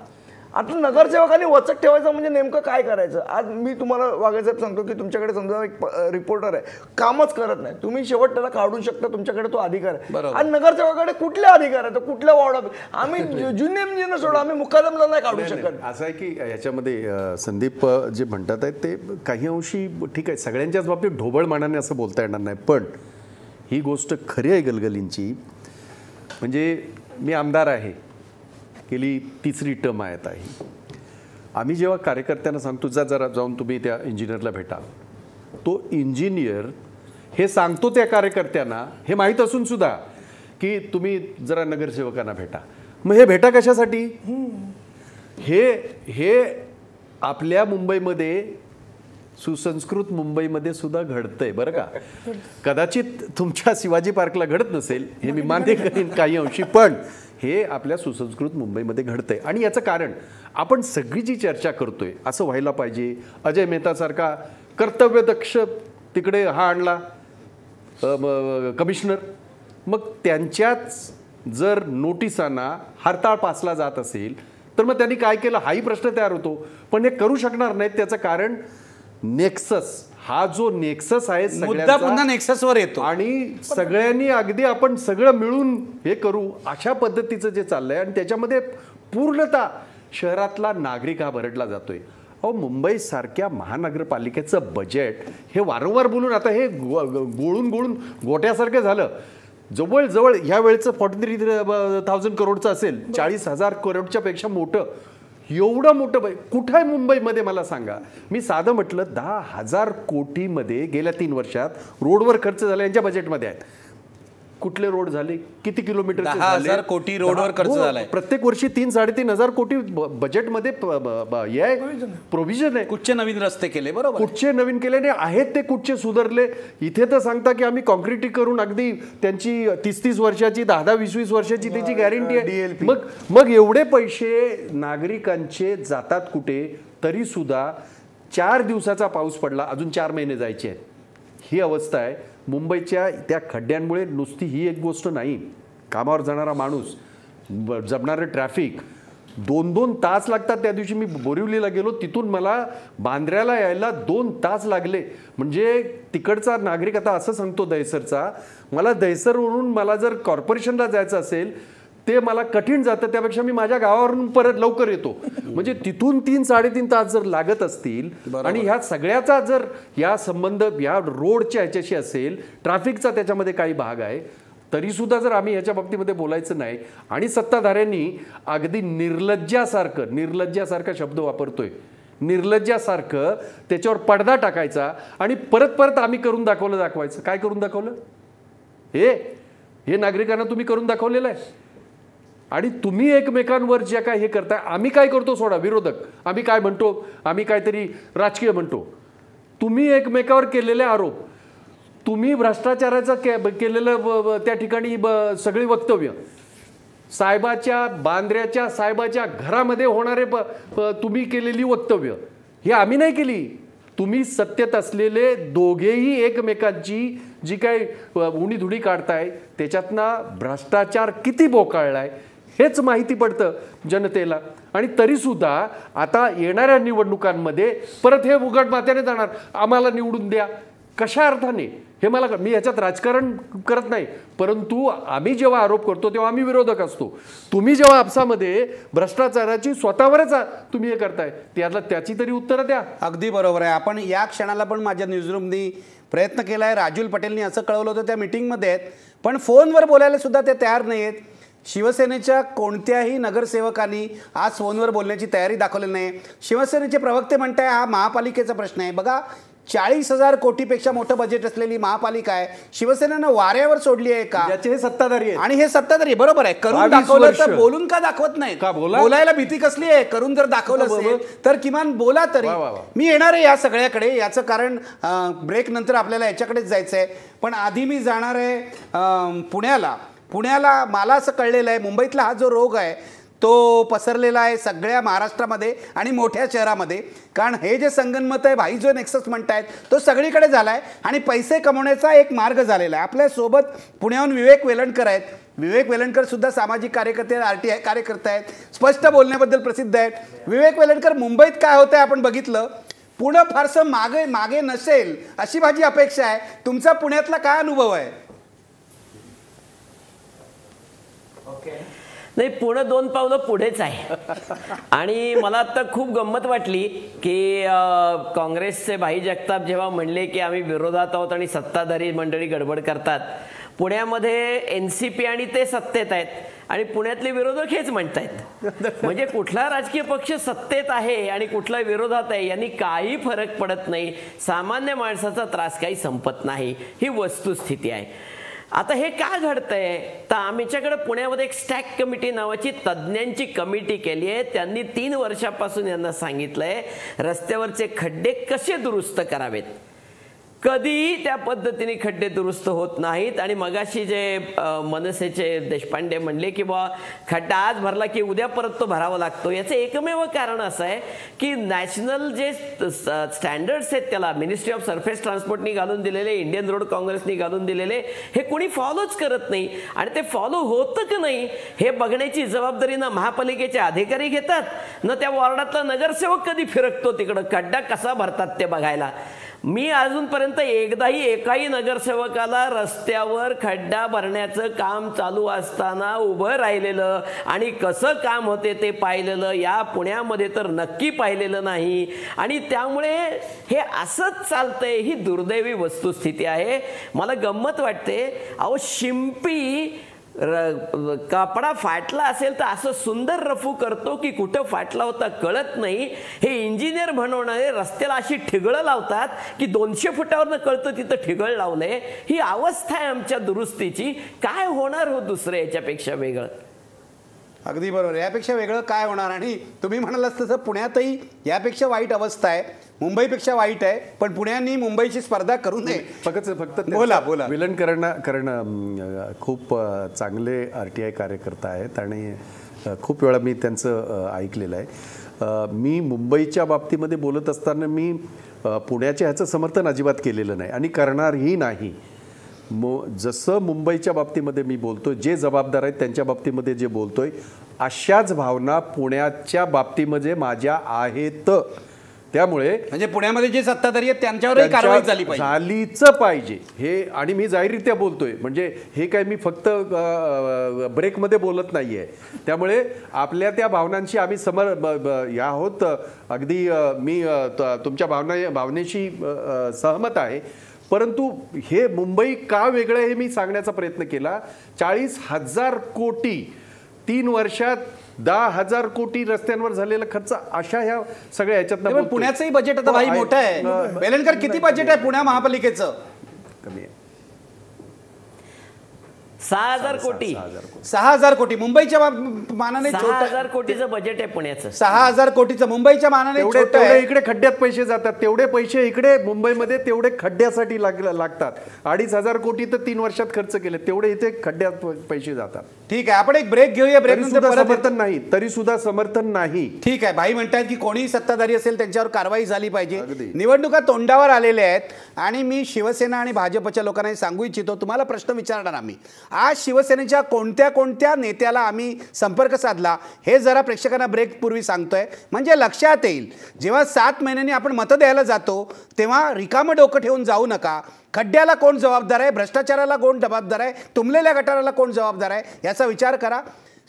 आता नगरसेवकांनी वचक ठेवायचं म्हणजे नेमकं काय करायचं. आज मी तुम्हाला वाघासाहेब सांगतो की तुमच्याकडे समजा एक रिपोर्टर आहे, कामच करत नाही, तुम्ही शेवट त्याला काढू शकता, तुमच्याकडे तो अधिकार आहे. आणि नगरसेवकाकडे कुठले अधिकार आहे, कुठल्या वॉर्ड ऑफिस, आम्ही ज्युनियर इंजिनियर सोडा, आम्ही मुकादमला नाही काढू शकत. असं आहे की याच्यामध्ये संदीप जे म्हणतात आहेत ते काही अंशी ठीक आहे, सगळ्यांच्याच बाबतीत ढोबळ मानाने असं बोलता येणार नाही, पण ही गोष्ट खरी आहे गलगलींची. म्हणजे मी आमदार आहे, गेली 3री टर्म आहे आता ही. आम्ही जेव्हा कार्यकर्त्यांना सांगतो जरा जाऊन तुम्ही त्या इंजिनियरला भेटा, तो इंजिनियर हे सांगतो त्या कार्यकर्त्यांना हे माहीत असून सुद्धा की तुम्ही जरा नगरसेवकांना भेटा. मग हे भेटा कशासाठी? हे आपल्या मुंबईमध्ये, सुसंस्कृत मुंबईमध्ये सुद्धा घडतंय बरं का. कदाचित तुमच्या शिवाजी पार्कला घडत नसेल हे मी मान्य करीन काही अंशी, पण हे आपल्या सुसंस्कृत मुंबईमध्ये घडतंय. आणि याचं कारण आपण सगळी जी चर्चा करतोय असं व्हायला पाहिजे. अजय मेहतासारखा कर्तव्यदक्ष तिकडे हा आणला कमिशनर, मग त्यांच्याच जर नोटिसांना हरताळ पासला जात असेल तर मग त्यांनी काय केलं हाही प्रश्न तयार होतो. पण हे करू शकणार नाहीत. त्याचं कारण नेक्सस, हा जो नेक्सस आहे मुद्दा पुन्हा नेक्ससवर येतो आणि सगळ्यांनी अगदी आपण सगळं मिळून हे करू अशा पद्धतीचं जे चाललंय आणि त्याच्यामध्ये पूर्णतः शहरातला नागरिक हा भरडला जातोय. अहो, मुंबई सारख्या महानगरपालिकेचं बजेट हे वारंवार बोलून आता हे गोळून गोट्यासारखं झालं. जवळजवळ ह्या वेळेचं 43,000 करोडचं असेल, 40,000 करोडच्या पेक्षा मोठं. एवढं मोठं कुठं आहे मुंबईमध्ये मला सांगा. मी साधं म्हटलं 10,000 कोटीमध्ये गेल्या 3 वर्षात रोडवर खर्च झाला यांच्या बजेटमध्ये आहेत. कुठले रोड झाले, किती किलोमीटर, 10,000 कोटी रोडवर खर्च झालाय. प्रत्येक वर्षी 3-3.5 कोटी बजेटमध्ये प्रोव्हिजन आहे. कुठचे नवीन रस्ते केले, बरोबर, कुठचे नवीन केले आहेत ते कुठचे सुधारले. इथे तर सांगता की आम्ही कॉन्क्रीटी करून अगदी त्यांची 30-30 वर्षाची 10-20 वर्षाची त्याची गॅरंटी आहे. मग एवढे पैसे नागरिकांचे जातात कुठे. तरी सुद्धा 4 दिवसाचा पाऊस पडला, अजून 4 महिने जायचे आहेत. ही अवस्था आहे मुंबईच्या. त्या खड्ड्यांमुळे नुसती ही एक गोष्ट नाही, कामावर जाणारा माणूस, जमणारं ट्रॅफिक, 2-2 तास लागतात. त्या दिवशी मी बोरिवलीला गेलो, तिथून मला बांद्र्याला यायला 2 तास लागले. म्हणजे तिकडचा नागरिक, आता असं सांगतो दहिसरचा, मला दहिसरवरून मला जर कॉर्पोरेशनला जायचं असेल ते मला कठीण जातं, त्यापेक्षा मी माझ्या गावावरून परत लवकर येतो. म्हणजे तिथून 3-3.5 तास जर लागत असतील आणि ह्या सगळ्याचा जर या संबंध या रोडच्या ह्याच्याशी असेल, ट्रॅफिकचा त्याच्यामध्ये काही भाग आहे, तरी सुद्धा जर आम्ही ह्याच्या बाबतीमध्ये बोलायचं नाही आणि सत्ताधाऱ्यांनी अगदी निर्लज्जासारखा शब्द वापरतोय, निर्लज्जासारखं त्याच्यावर पडदा टाकायचा आणि परत आम्ही करून दाखवायचं. काय करून दाखवलं? हे नागरिकांना तुम्ही करून दाखवलेलं आहे. आणि तुम्ही एकमेकांवर जे काय हे करताय, आम्ही काय करतो सोडा, विरोधक आम्ही काय म्हणतो, आम्ही काहीतरी राजकीय म्हणतो. तुम्ही एकमेकावर केलेले आरोप, तुम्ही भ्रष्टाचाराचं केलेलं त्या ठिकाणी सगळी वक्तव्य, बांद्र्याच्या साहेबाच्या घरामध्ये होणारे तुम्ही केलेली वक्तव्य, हे आम्ही नाही केली. तुम्ही सत्तेत असलेले दोघेही एकमेकांची जी काही उणीधुणी काढताय त्याच्यातनं भ्रष्टाचार किती बोकाळलाय हेच माहिती पडतं जनतेला. आणि तरीसुद्धा आता येणाऱ्या निवडणुकांमध्ये परत हे उघड मात्याने जाणार, आम्हाला निवडून द्या. कशा अर्थाने? हे मी ह्याच्यात राजकारण करत नाही, परंतु आम्ही जेव्हा आरोप करतो तेव्हा आम्ही विरोधक असतो. तुम्ही जेव्हा आपसामध्ये भ्रष्टाचाराची स्वतःवरच तुम्ही हे करताय, त्याची तरी उत्तरं द्या. अगदी बरोबर आहे. आपण या क्षणाला पण माझ्या न्यूजरूमनी प्रयत्न केला आहे. राजूल पटेलनी असं कळवलं होतं त्या मीटिंगमध्ये आहेत, पण फोनवर बोलायला सुद्धा ते तयार नाही आहेत. शिवसेनेच्या कोणत्याही नगरसेवकांनी आज फोनवर बोलण्याची तयारी दाखवलेली नाही. शिवसेनेचे प्रवक्ते म्हणताय हा महापालिकेचा प्रश्न आहे. बघा, 40,000 कोटीपेक्षा मोठं बजेट असलेली महापालिका आहे, शिवसेनेनं वाऱ्यावर सोडली आहे का? ज्याचे हे सत्ताधारी आहेत. आणि हे सत्ताधारी बरोबर आहे, करून 22 दाखवलं तर वर्ष. बोलून का दाखवत नाही? का बोलायला भीती कसली आहे? करून जर दाखवलं असेल तर किमान बोला तरी. मी येणार आहे या सगळ्याकडे, याचं कारण ब्रेक नंतर आपल्याला याच्याकडेच जायचं आहे. पण आधी मी जाणार आहे पुण्याला. मला असं कळलेलं आहे मुंबईतला हा जो रोग आहे तो पसरलेला आहे सगळ्या महाराष्ट्रामध्ये आणि मोठ्या शहरामध्ये. कारण हे जे संगनमत आहे, भाई जो नेक्सस म्हणतायत, तो सगळीकडे झाला आहे आणि पैसे कमवण्याचा एक मार्ग झालेला आहे. आपल्यासोबत पुण्याहून विवेक वेलणकर आहेत. विवेक वेलणकर सुद्धा सामाजिक कार्यकर्ते आहेत, RTI कार्यकर्ते आहेत, स्पष्ट बोलण्याबद्दल प्रसिद्ध आहेत. विवेक वेलणकर, मुंबईत काय होतं आहे आपण बघितलं, पुणे फारसं मागे नसेल अशी माझी अपेक्षा आहे. तुमचा पुण्यातला काय अनुभव आहे? नाही, पुणे 2 पावलं पुढेच आहे. आणि मला आता खूप गंमत वाटली की काँग्रेसचे भाई जगताप जेव्हा म्हणले की आम्ही विरोधात आहोत आणि सत्ताधारी मंडळी गडबड करतात, पुण्यामध्ये NCP आणि ते सत्तेत आहेत आणि पुण्यातले विरोधक हेच म्हणतायत. म्हणजे कुठला राजकीय पक्ष सत्तेत आहे आणि कुठला विरोधात आहे यांनी काही फरक पडत नाही. सामान्य माणसाचा त्रास काही संपत नाही, ही वस्तुस्थिती आहे. आता हे का घडतंय तर आमच्याकडे पुण्यामध्ये एक स्टॅक कमिटी नावाची तज्ज्ञांची कमिटी केली आहे. त्यांनी 3 वर्षापासून यांना सांगितलंय रस्त्यावरचे खड्डे कसे दुरुस्त करावेत. कधीही त्या पद्धतीने खड्डे दुरुस्त होत नाहीत. आणि मगाशी जे मनसेचे देशपांडे म्हणले की बा खड्डा आज भरला की उद्या परत तो भरावा लागतो, याचं एकमेव कारण असं आहे की नॅशनल जे स्टँडर्ड्स आहेत त्याला मिनिस्ट्री ऑफ सरफेस ट्रान्सपोर्टनी घालून दिलेले, इंडियन रोड काँग्रेसनी घालून दिलेले, हे कोणी फॉलोच करत नाही. आणि ते फॉलो होतं की नाही हे बघण्याची जबाबदारी ना महापालिकेचे अधिकारी घेतात ना त्या वॉर्डातला नगरसेवक कधी फिरकतो तिकडं खड्डा कसा भरतात ते बघायला. मी अजूनपर्यंत एकदाही एकाही नगरसेवकाला रस्त्यावर खड्डा भरण्याचं काम चालू असताना उभं राहिलेलं आणि कसं काम होते ते पाहिलेलं या पुण्यामध्ये तर नक्की पाहिलेलं नाही. आणि त्यामुळे हे असंच चालतंय, ही दुर्दैवी वस्तुस्थिती आहे. मला गंमत वाटते, अहो शिंपी कपडा फाटला असेल तर असं सुंदर रफू करतो की कुठं फाटला होता कळत नाही. हे इंजिनियर बनवणारे रस्त्याला अशी ठिगळं लावतात की 200 फुटावरनं कळतं तिथं ठिगळ लावलंय. ही अवस्था आहे आमच्या दुरुस्तीची. काय होणार हो दुसरं याच्यापेक्षा वेगळं? अगदी बरोबर, यापेक्षा वेगळं काय होणार? आणि तुम्ही म्हणालात तसं पुण्यातही यापेक्षा वाईट अवस्था आहे, मुंबईपेक्षा वाईट आहे. पण पुण्याने मुंबईची स्पर्धा करू नये. फक्त बोला. विलणकरण खूप चांगले RTI कार्यकर्ता आहेत आणि खूप वेळा मी त्यांचं ऐकलेलं आहे. मी मुंबईच्या बाबतीमध्ये बोलत असताना मी पुण्याच्या ह्याचं समर्थन अजिबात केलेलं नाही आणि करणारही नाही. जसं मुंबईच्या बाबतीमध्ये मी बोलतोय, जे जबाबदार आहेत त्यांच्या बाबतीमध्ये जे बोलतोय, अशाच भावना पुण्याच्या बाबतीमध्ये माझ्या आहेत. त्यामुळे म्हणजे पुण्यामध्ये जे सत्ताधारी आहेत त्यांच्यावरही कारवाई झालीच पाहिजे हे. आणि मी जाहीररित्या बोलतोय, म्हणजे हे काय मी फक्त ब्रेकमध्ये बोलत नाहीये. त्यामुळे आपल्या त्या भावनांशी आम्ही या आहोत. अगदी मी तुमच्या भावनेशी सहमत आहे. परंतु हे मुंबई का वेगळं हे मी सांगण्याचा प्रयत्न केला. 40,000 कोटी 3 वर्षात 10,000 कोटी रस्त्यांवर झालेला खर्च, अशा ह्या सगळ्या ह्याच्यात पुण्याचंही बजेट आता भाई मोठं आहे. वेलणकर, किती बजेट आहे पुण्या महापालिकेचं? कमी आहे, 6,000 कोटी. 6,000 कोटी मुंबईच्या मानाने 6,000 कोटीचं बजेट आहे पुण्याचं. 6,000 कोटीचं मुंबईच्या मानाने तेवढे इकडे खड्ड्यात पैसे जातात, तेवढे पैसे इकडे मुंबईमध्ये तेवढे खड्ड्यासाठी लागतात. 2,500 कोटी तर 3 वर्षात खर्च केले, तेवढे इथे खड्ड्यात पैसे जातात. ठीक आहे, आपण एक ब्रेक घेऊया. ब्रेक तरी सुद्धा समर्थन नाही. ठीक आहे, भाई म्हणतात की कोणीही सत्ताधारी असेल त्यांच्यावर कारवाई झाली पाहिजे. निवडणुका तोंडावर आलेल्या आहेत आणि मी शिवसेना आणि भाजपच्या लोकांना सांगू इच्छितो, तुम्हाला प्रश्न विचारणार आम्ही. आज शिवसेनेच्या कोणत्या कोणत्या नेत्याला आम्ही संपर्क साधला हे जरा प्रेक्षकांना ब्रेक पूर्वी सांगतोय, म्हणजे लक्षात येईल. जेव्हा 7 महिन्यांनी आपण मतं द्यायला जातो तेव्हा रिकामं डोकं ठेवून जाऊ नका. खड्ड्याला कोण जबाबदार आहे, भ्रष्टाचाराला कोण जबाबदार आहे, तुंबलेल्या गटाराला कोण जबाबदार आहे याचा विचार करा.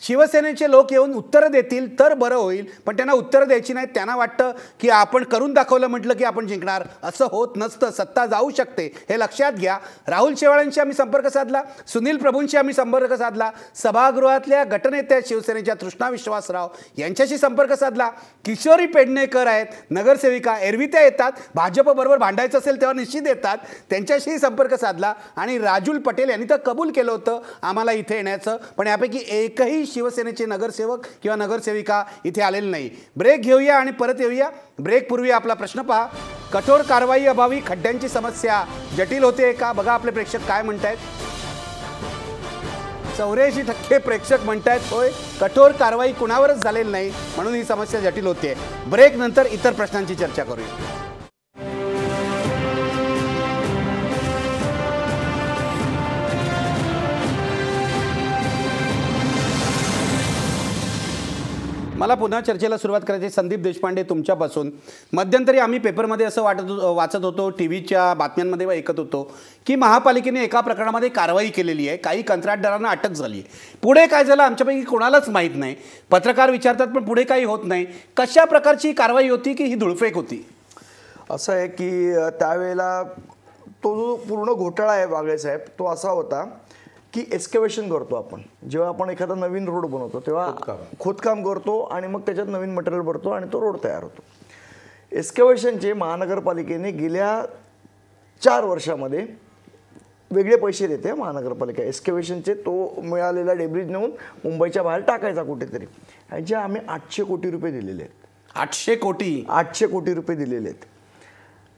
शिवसेनेचे लोक येऊन उत्तरं देतील तर बरं होईल, पण त्यांना उत्तरं द्यायची नाहीत. त्यांना वाटतं की आपण करून दाखवलं म्हटलं की आपण जिंकणार. असं होत नसतं. सत्ता जाऊ शकते हे लक्षात घ्या. राहुल शेवाळांशी आम्ही संपर्क साधला, सुनील प्रभूंशी आम्ही संपर्क साधला, सभागृहातल्या गटनेत्या शिवसेनेच्या तृष्णा विश्वासराव यांच्याशी संपर्क साधला, किशोरी पेडणेकर आहेत नगरसेविका, एरवी त्या येतात, भाजपबरोबर भांडायचं असेल तेव्हा निश्चित येतात, त्यांच्याशी संपर्क साधला आणि राजूल पटेल यांनी तर कबूल केलं होतं आम्हाला इथे येण्याचं, पण यापैकी एकही शिवसेनेचे नगरसेवक किंवा नगरसेविका इथे आलेले नाही. ब्रेक घेऊया आणि परत येऊया. ब्रेकपूर्वी आपला प्रश्न पहा, कठोर कारवाई अभावी खड्ड्यांची समस्या जटिल होते का? बघा आपले प्रेक्षक काय म्हणतायत. 84% प्रेक्षक म्हणतायत होय, कठोर कारवाई कुणावरच झालेली नाही म्हणून ही समस्या जटिल होते. ब्रेक नंतर इतर प्रश्नांची चर्चा करूया. मला पुन्हा चर्चेला सुरुवात करायची. संदीप देशपांडे, तुमच्यापासून. मध्यंतरी आम्ही पेपरमध्ये असं वाचत होतो, टी व्हीच्या बातम्यांमध्ये ऐकत होतो की महापालिकेने एका प्रकरणामध्ये कारवाई केलेली आहे, काही कंत्राटदारांना अटक झाली आहे. पुढे काय झालं आमच्यापैकी कोणालाच माहीत नाही. पत्रकार विचारतात पण पुढे काही होत नाही. कशा प्रकारची कारवाई होती की ही धुळफेक होती? असं आहे की त्यावेळेला तो जो पूर्ण घोटाळा आहे वागळे साहेब, तो असा होता की एक्स्कॅव्हेशन करतो आपण. जेव्हा आपण एखादा नवीन रोड बनवतो तेव्हा खोदकाम करतो आणि मग त्याच्यात नवीन मटेरियल भरतो आणि तो रोड तयार होतो. एक्स्कॅव्हेशनचे महानगरपालिकेने गेल्या 4 वर्षामध्ये वेगळे पैसे देते महानगरपालिका. एक्स्कॅव्हेशनचे तो मिळालेला डेब्रिज नेऊन मुंबईच्या बाहेर टाकायचा कुठेतरी. ह्याचे आम्ही 800 कोटी रुपये दिलेले आहेत. 800 कोटी रुपये दिलेले आहेत.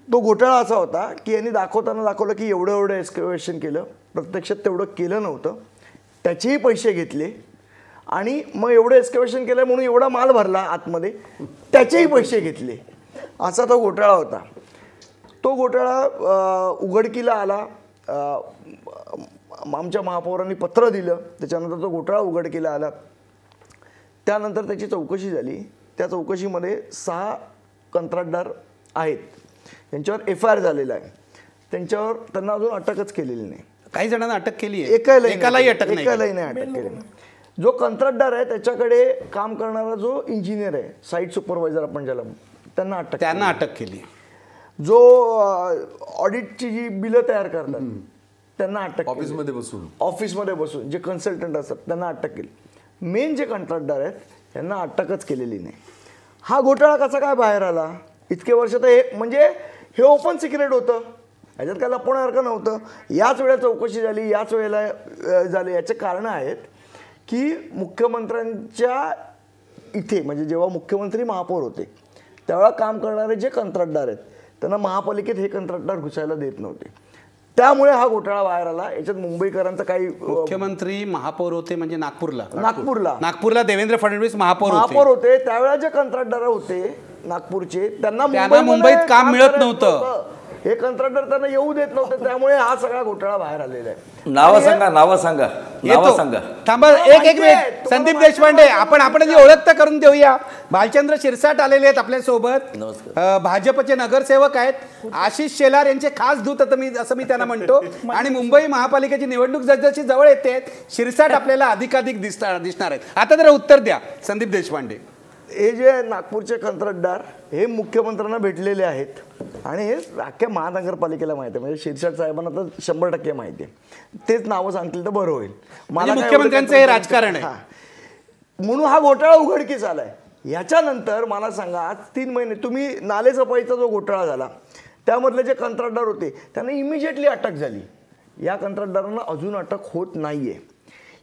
तो घोटाळा असा होता की यांनी दाखवलं की एवढं एक्स्कॅव्हेशन केलं, प्रत्यक्षात तेवढं केलं नव्हतं, त्याचेही पैसे घेतले आणि मग एवढं एक्स्कॅव्हेशन केलं म्हणून एवढा माल भरला आतमध्ये, त्याचेही पैसे घेतले. असा तो घोटाळा होता. तो घोटाळा उघडकीला आला. आमच्या महापौरांनी पत्र दिलं, त्याच्यानंतर तो घोटाळा उघडकीला आला. त्यानंतर त्याची चौकशी झाली. त्या चौकशीमध्ये 6 कंत्राटदार आहेत, त्यांच्यावर FIR झालेला आहे. त्यांना अजून अटकच केलेली नाही. काही जणांना अटक केली आहे, एकालाही अटक केली. जो कंत्राटदार आहे त्याच्याकडे काम करणारा जो इंजिनियर आहे, साईट सुपरवायझर आपण ज्याला, त्यांना अटक केली. जो ऑडिटची जी बिलं तयार करतात त्यांना अटक, ऑफिसमध्ये बसून जे कन्सल्टंट असतात त्यांना अटक केली. मेन जे कंत्राटदार आहेत त्यांना अटकच केलेली नाही. हा घोटाळा कसा काय बाहेर आला? इतके वर्ष तर हे ओपन सिक्रेट होतं, ह्याच्यात काय लपवण्यासारखं नव्हतं. याच वेळेला चौकशी झाली, याच वेळेला झाली. याचे कारणं आहेत की मुख्यमंत्र्यांच्या इथे जेव्हा मुख्यमंत्री महापौर होते त्यावेळेला काम करणारे जे कंत्राटदार आहेत त्यांना महापालिकेत हे कंत्राटदार घुसायला देत नव्हते. त्यामुळे हा घोटाळा बाहेर आला. याच्यात मुंबईकरांचा काही, मुख्यमंत्री महापौर होते म्हणजे नागपूरला देवेंद्र फडणवीस महापौर होते. त्यावेळेला जे कंत्राटदार होते नागपूरचे त्यांना मुंबईत काम मिळत नव्हतं. हे कंत्राटदार त्यांना येऊ देत नव्हते. त्यामुळे हा सगळा घोटाळा बाहेर आलेला आहे. नाव सांगा. थांबा एक मिनिट. संदीप देशपांडे, आपण जी ओळख तर करून देऊया. भालचंद्र शिरसाट आलेले आहेत आपल्यासोबत. भाजपचे नगरसेवक आहेत. आशिष शेलार यांचे खास दूत असं मी त्यांना म्हणतो. आणि मुंबई महापालिकेची निवडणूक जशी जवळ येते शिरसाट आपल्याला अधिकाधिक दिसणार आहेत. आता जरा उत्तर द्या संदीप देशपांडे. हे जे नागपूरचे कंत्राटदार हे मुख्यमंत्र्यांना भेटलेले आहेत आणि हे अख्ख्या महानगरपालिकेला माहिती आहे. शिरसाट साहेबांना तर 100% माहिती आहे. तेच नावं सांगतील तर बरं होईल. मला मुख्यमंत्र्यांचं हे राजकारण आहे म्हणून हा घोटाळा उघडकीस आलाय. याच्यानंतर मला सांगा, आज 3 महिने तुम्ही नाले सफाईचा जो घोटाळा झाला त्यामधले जे कंत्राटदार होते त्यांना इमिजिएटली अटक झाली. या कंत्राटदारांना अजून अटक होत नाहीये.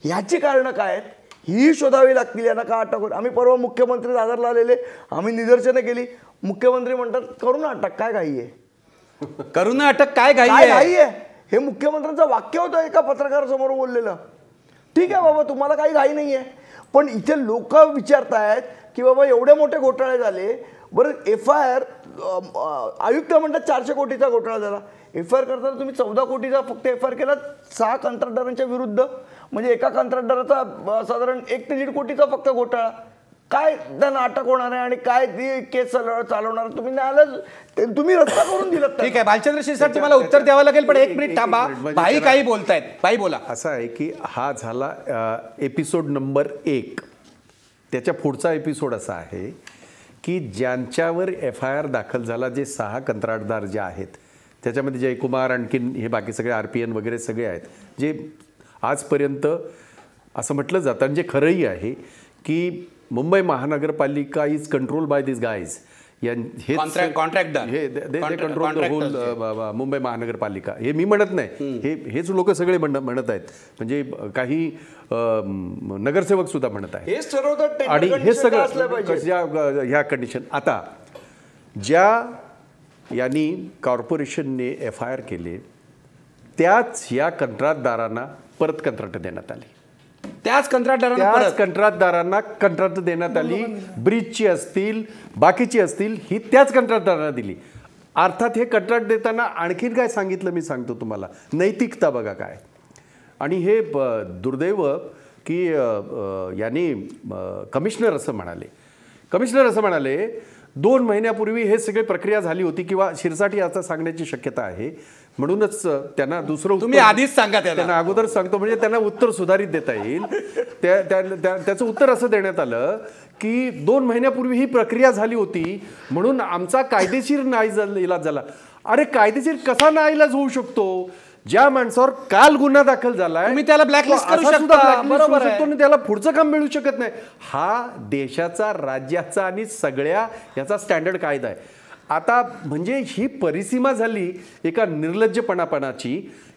ह्याची कारणं काय आहेत ही शोधावी लागतील. यांना का अटक होत? आम्ही परवा मुख्यमंत्री दादरला आलेले, आम्ही निदर्शनं केली. मुख्यमंत्री म्हणतात करू ना अटक, काय घाई आहे? करू ना अटक, काय घाई आहे? हे मुख्यमंत्र्यांचं वाक्य होतं एका पत्रकारासमोर बोललेलं. ठीक आहे बाबा, तुम्हाला काही घाई नाही आहे, पण इथे लोक विचारतायत की बाबा एवढे मोठे घोटाळे झाले. बरं, FIR आयुक्त म्हणतात 400 कोटीचा घोटाळा झाला. FIR करताना तुम्ही 14 कोटीचा फक्त FIR केला 6 कंत्राटदारांच्या विरुद्ध. एका कंत्राटदाराचा साधारण 1 ते 1.5 कोटीचा फक्त घोटाळा. काय नाटक होणार आहे आणि काय ती केस चालवणार? तुम्ही न्यायालय, तुम्ही रस्ता करून दिलं. ठीक आहे बालचंद्र शिरसाट, तुम्हाला उत्तर द्यावं लागेल, पण एक मिनिट थांबा. भाई काही बोलतायत, भाई बोला. असं आहे की हा झाला एपिसोड नंबर 1. त्याच्या पुढचा एपिसोड असा आहे की ज्यांच्यावर FIR दाखल झाला, जे 6 कंत्राटदार जे आहेत, त्याच्यामध्ये जयकुमार, आणखीन हे बाकी सगळे RPN वगैरे सगळे आहेत, जे आजपर्यंत असं म्हटलं जातं आणि जे खरंही आहे की Mumbai Mahanagarpalika is control by this guys. Contractor control the whole Mumbai Mahanagarpalika. हे मी म्हणत नाही, हेच लोक सगळे म्हणत आहेत, म्हणजे काही नगरसेवक सुद्धा म्हणत आहेत. आणि हे सगळं ह्या कंडिशन. आता ज्या यांनी कॉर्पोरेशनने FIR केले त्याच या कंत्राटदारांना परत कंत्राट देण्यात आली. त्याच कंत्राटदारांना कंत्राट देण्यात आली. ब्रिजची असतील, बाकीची असतील, ही त्याच कंत्राटदारांना दिली. अर्थात हे कंत्राट देताना आणखीन काय सांगितलं मी सांगतो तुम्हाला. नैतिकता बघा काय. आणि हे दुर्दैव की यांनी कमिशनर असं म्हणाले 2 महिन्यापूर्वी हे सगळी प्रक्रिया झाली होती, किंवा शिरसाट याचा सांगण्याची शक्यता आहे, म्हणूनच त्यांना दुसरं तुम्ही आधीच सांगा, त्यांना अगोदर सांगतो म्हणजे त्यांना उत्तर सुधारित देता येईल. त्याचं उत्तर असं देण्यात आलं की 2 महिन्यापूर्वी ही प्रक्रिया झाली होती म्हणून आमचा कायदेशीर नाईलाज झाला. अरे कायदेशीर कसा नाईलाज होऊ शकतो? ज्या माणसावर काल गुन्हा दाखल झालाय तुम्ही त्याला ब्लॅकलिस्ट करू शकता, बरोबर आहे, त्याला पुढचं काम मिळू शकत नाही. हा देशाचा, राज्याचा आणि सगळ्या याचा स्टँडर्ड कायदा आहे. आता म्हणजे ही परिसीमा झाली एका निर्लज्जपणाची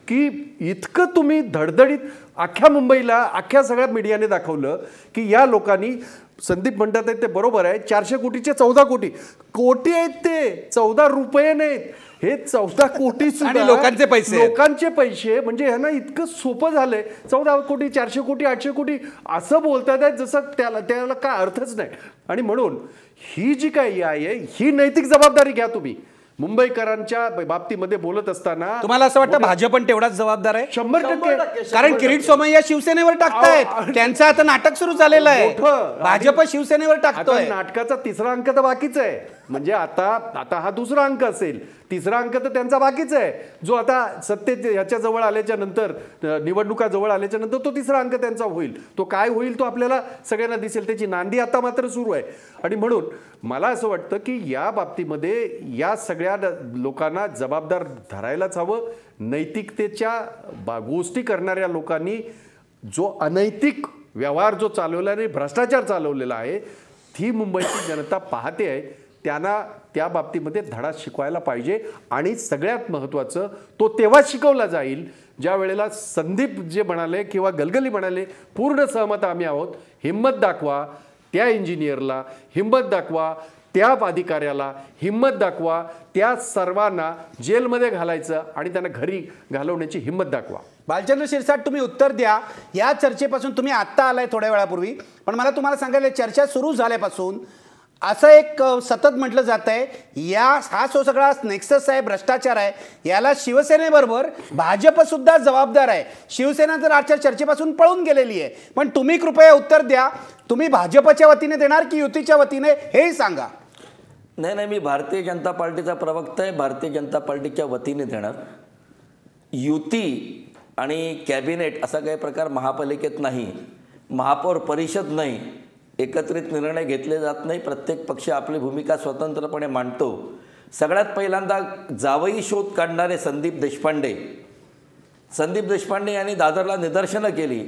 की इतकं तुम्ही धडधडीत अख्ख्या मुंबईला, अख्ख्या सगळ्या मीडियाने दाखवलं की या लोकांनी, संदीप म्हणतात आहेत ते बरोबर आहे, 400 कोटीचे 14 कोटी आहेत, ते 14 रुपये नाहीत, हे 14 कोटी आणि लोकांचे पैसे. म्हणजे ह्यांना इतकं सोपं झालंय. 14 कोटी, 400 कोटी, 800 कोटी असं बोलतात आहेत जसं त्याला काय अर्थच नाही. आणि म्हणून ही जी काही आहे ही नैतिक जबाबदारी घ्या तुम्ही. मुंबईकरांच्या बाबतीमध्ये बोलत असताना तुम्हाला असं वाटतं भाजप पण तेवढाच जबाबदार आहे? 100%. कारण किरीट सोमय्या शिवसेनेवर टाकतायत, त्यांचं आता नाटक सुरू झालेलं आहे. भाजप शिवसेनेवर टाकतोय. नाटकाचा 3रा अंक तर बाकीच आहे. म्हणजे आता हा 2रा अंक असेल, 3रा अंक तर त्यांचा बाकीच आहे, जो आता सत्तेत ह्याच्या जवळ आल्याच्या नंतर, निवडणुका जवळ आल्याच्या नंतर तो 3रा अंक त्यांचा होईल. तो काय होईल तो आपल्याला सगळ्यांना दिसेल. त्याची नांदी आता मात्र सुरू आहे. आणि म्हणून मला असं वाटतं की या बाबतीमध्ये या सगळ्या लोकांना जबाबदार धरायलाच हवं. नैतिकतेच्या गोष्टी करणाऱ्या लोकांनी जो अनैतिक व्यवहार जो चालवला आणि भ्रष्टाचार चालवलेला आहे, ती मुंबईची जनता पाहते आहे. त्यांना त्या बाबतीमध्ये धडा शिकवायला पाहिजे. आणि सगळ्यात महत्त्वाचं तो तेव्हा शिकवला जाईल ज्या वेळेला संदीप जे म्हणाले किंवा गलगली म्हणाले, पूर्ण सहमत आम्ही आहोत, हिंमत दाखवा, त्या इंजिनियरला हिंमत दाखवा, त्या अधिकाऱ्याला हिंमत दाखवा, त्या सर्वांना जेलमध्ये घालायचं आणि त्यांना घरी घालवण्याची हिंमत दाखवा. बालचंद्र शिरसाट, तुम्ही उत्तर द्या. या चर्चेपासून तुम्ही आत्ता आलाय थोड्या वेळापूर्वी, पण मला तुम्हाला सांगायला, चर्चा सुरू झाल्यापासून असं एक सतत म्हटलं जात आहे, हा जो सगळा नेक्सस आहे, भ्रष्टाचार आहे, याला शिवसेनेबरोबर भाजप सुद्धा जबाबदार आहे. शिवसेना तर आजच्या चर्चेपासून पळून गेलेली आहे. पण तुम्ही कृपया उत्तर द्या, तुम्ही भाजपच्या वतीने देणार की युतीच्या वतीने, हेही सांगा. नाही, मी भारतीय जनता पार्टीचा प्रवक्ता आहे. भारतीय जनता पार्टीच्या वतीने देणार. युती आणि कॅबिनेट असा काही प्रकार महापालिकेत नाही, महापौर परिषद नाही, एकत्रित निर्णय घेतले जात नाही. प्रत्येक पक्ष आपली भूमिका स्वतंत्रपणे मांडतो. सगळ्यात पहिल्यांदा जावई शोध काढणारे संदीप देशपांडे यांनी दादरला निदर्शनं केली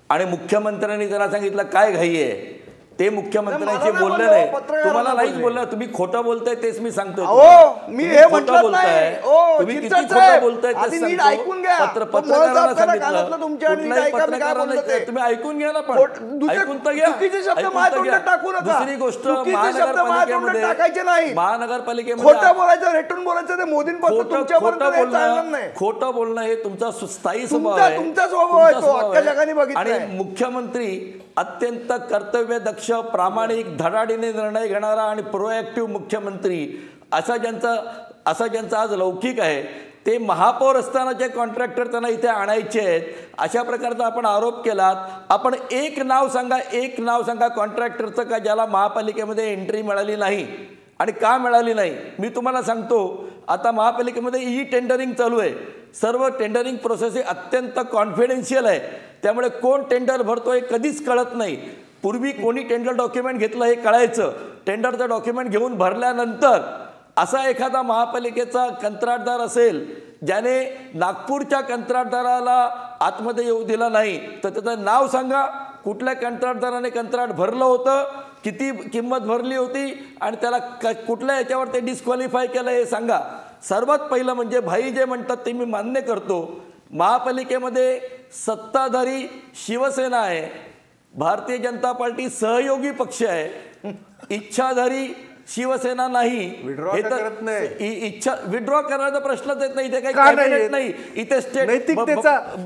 आणि मुख्यमंत्र्यांनी त्यांना सांगितलं काय घाई आहे. ते मुख्यमंत्र्यांशी बोलले नाही, तुम्हाला नाहीच बोललं. तुम्ही खोटं बोलताय तेच मी सांगतोय. मी हे खोटं बोलताय, तुम्ही किती खोटं बोलताय तेच सांगतो. पत्रकारांना सांगितलं, कुठल्याही पत्रकारांना तुम्ही ऐकून घ्या ना, पण ऐकून तर घ्या. दुसरी गोष्ट, महानगरपालिकेमध्ये खोटं बोलणं हे तुमचा स्थायी स्वभाव आहे. आणि मुख्यमंत्री अत्यंत कर्तव्यदक्ष, प्रामाणिक, धडाडीने निर्णय घेणारा आणि प्रोएक्टिव्ह मुख्यमंत्री असा ज्यांचा आज लौकिक आहे, ते महापौर असतानाचे कॉन्ट्रॅक्टर त्यांना इथे आणायचे आहेत, अशा प्रकारचा आपण आरोप केलात. आपण एक नाव सांगा कॉन्ट्रॅक्टरचं का ज्याला महापालिकेमध्ये एंट्री मिळाली नाही आणि का मिळाली नाही. मी तुम्हाला सांगतो, आता महापालिकेमध्ये ई टेंडरिंग चालू आहे. सर्व टेंडरिंग प्रोसेस अत्यंत कॉन्फिडेन्शियल आहे, त्यामुळे कोण टेंडर भरतोय कधीच कळत नाही. पूर्वी कोणी टेंडर डॉक्युमेंट घेतलं हे कळायचं. टेंडरचं डॉक्युमेंट घेऊन भरल्यानंतर असा एखादा महापालिकेचा कंत्राटदार असेल ज्याने नागपूरच्या कंत्राटदाराला आतमध्ये येऊ दिलं नाही, तर त्याचं नाव सांगा, कुठल्या कंत्राटदाराने कंत्राट भरलं होतं, किती किंमत भरली होती आणि त्याला कुठल्या याच्यावर ते डिस्क्वालिफाय केलं हे सांगा. सर्वात पहिलं म्हणजे भाई जे म्हणतात ते मी मान्य करतो, महापालिकेमध्ये सत्ताधारी शिवसेना आहे, भारतीय जनता पार्टी सहयोगी पक्ष आहे, इच्छाधारी शिवसेना नाही. इच्छा विड्रॉ करण्याचा प्रश्नच येत नाही. इथे काही कॅबिनेट नाही, इथे स्टेट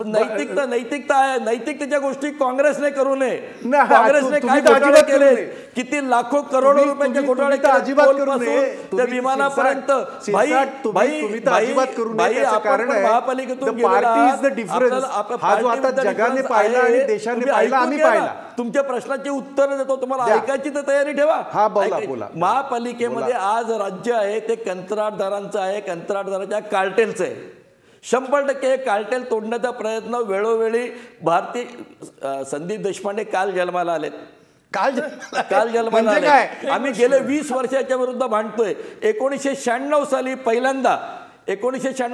नैतिकता आहे. नैतिकतेच्या गोष्टी काँग्रेसने करू नये. काँग्रेसने काय घोटाळे केले, किती लाखो करोडो रुपयांचे घोटाळे केले विमानापर्यंत. आपण महापालिकेतून तुमच्या प्रश्नाची उत्तर देतो, तुम्हाला ऐकायची तर तयारी ठेवा. महापालिकेमध्ये आज राज्य आहे ते कंत्राटदारांचं आहे, कंत्राटदाराच्या कार्टेलचं आहे. 100% कार्टेल तोडण्याचा प्रयत्न वेळोवेळी भारतीय संदीप देशपांडे काल जन्माला आलेत. काल जन्माला आले. आम्ही गेले 20 वर्षाच्या विरुद्ध भांडतोय. 1996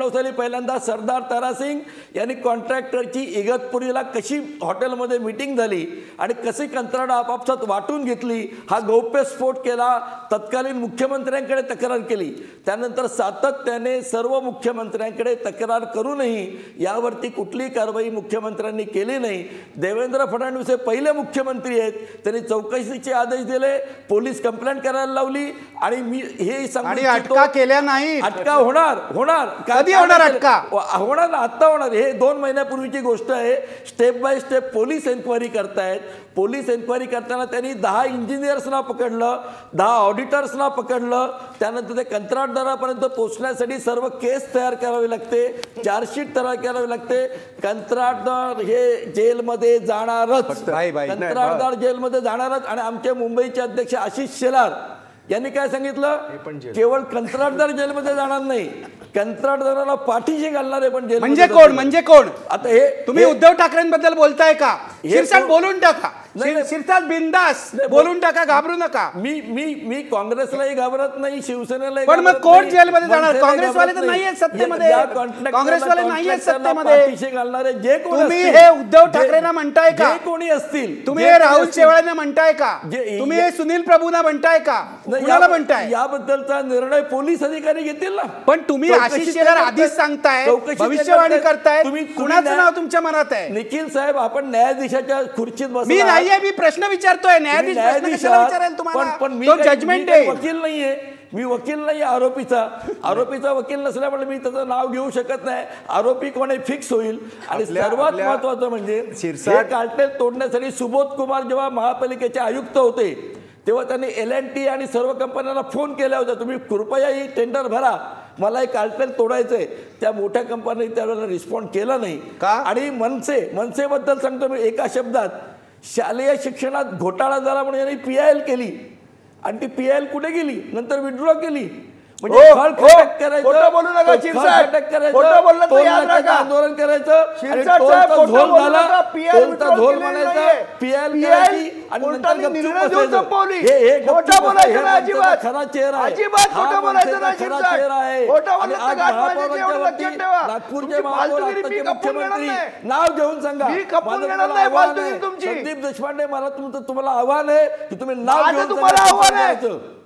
साली पहिल्यांदा सरदार तारासिंग यांनी कॉन्ट्रॅक्टरची इगतपुरीला कशी हॉटेलमध्ये मीटिंग झाली आणि कशी कंत्राट आपापसात वाटून घेतली हा गौप्यस्फोट केला. तत्कालीन मुख्यमंत्र्यांकडे तक्रार केली. त्यानंतर सातत्याने सर्व मुख्यमंत्र्यांकडे तक्रार करूनही यावरती कुठलीही कारवाई मुख्यमंत्र्यांनी केली नाही. देवेंद्र फडणवीस हे पहिले मुख्यमंत्री आहेत, त्यांनी चौकशीचे आदेश दिले, पोलीस कंप्लेंट करायला लावली आणि मी हे अटका केल्या नाही. अटका होणार कधी होणार अटका? होणार ना, आत्ता होणार. हे 2 महिन्यापूर्वीची गोष्ट आहे. Step by step police enquiry करतायत. पोलीस एन्क्वायरी करताना त्यांनी 10 इंजिनियर्सना पकडलं, 10 ऑडिटर्सना पकडलं. त्यानंतर ते कंत्राटदारापर्यंत पोहोचण्यासाठी सर्व केस तयार करावी लागते, चार्जशीट तयार करावी लागते. कंत्राटदार हे जेलमध्ये जाणारच, कंत्राटदार जेलमध्ये जाणारच. आणि आमचे मुंबईचे अध्यक्ष आशिष शेलार यांनी काय सांगितलं, केवळ कंत्राटदार जेलमध्ये जाणार नाही, कंत्राटदाराला पाठीशी घालणारे पण जेल. म्हणजे कोण? आता हे तुम्ही उद्धव ठाकरेंबद्दल बोलताय का? शिरसाट बोलून टाका, शिरसाट बिंदास बोलून टाका, घाबरू नका. मी काँग्रेसलाही घाबरत नाही, शिवसेनेलाही. पण मग कोण जेलमध्ये जाणार? काँग्रेसवाले तर नाहीये सत्तेमध्ये, काँग्रेसवाले नाहीये सत्तेमध्ये. पाठीशी घालणारे जे कोणी, तुम्ही हे उद्धव ठाकरेंना म्हणताय का? कोणी असतील, तुम्ही हे राहुल शेवाळेंना म्हणताय का? तुम्ही हे सुनील प्रभूंना म्हणताय का? कुणाला म्हणताय? याबद्दलचा निर्णय पोलीस अधिकारी घेतील ना. पण तुम्ही आशिष शेलार आधीच सांगताय, भविष्यवाणी करताय, कुणाचं नाव तुमच्या मनात आहे? निखिल साहेब, आपण न्यायाधीशाच्या खुर्चीत बसला. मी नाहीये, मी प्रश्न विचारतोय. न्यायाधीश विचारेल तुम्हाला, पण मी जजमेंट आहे. वकील नाहीये, मी वकील नाही. आरोपीचा वकील नसल्यामुळे मी त्याचं नाव घेऊ शकत नाही. आरोपी कोण आहे फिक्स होईल. आणि सर्वात महत्वाचं म्हणजे कार्टेल तोडण्यासाठी सुबोध कुमार जेव्हा महापालिकेचे आयुक्त होते तेव्हा त्यांनी LNT आणि सर्व कंपन्यांना फोन केला होता, तुम्ही कृपया ही टेंडर भरा, मला एक कार्टेल तोडायचंय. त्या मोठ्या कंपनीने त्यावेळेला रिस्पॉन्ड केला नाही. आणि मनसेबद्दल सांगतो मी एका शब्दात, शालेय शिक्षणात घोटाळा झाला म्हणून यांनी PIL केली आणि ती PIL कुठे गेली, नंतर विड्रॉ केली. आंदोलन करायचं, खरा चेहरा आहे. नागपूरचे मुख्यमंत्री नाव घेऊन सांगा. संदीप देशपांडे, मला तुम्हाला आव्हान आहे की तुम्ही नाव घेऊन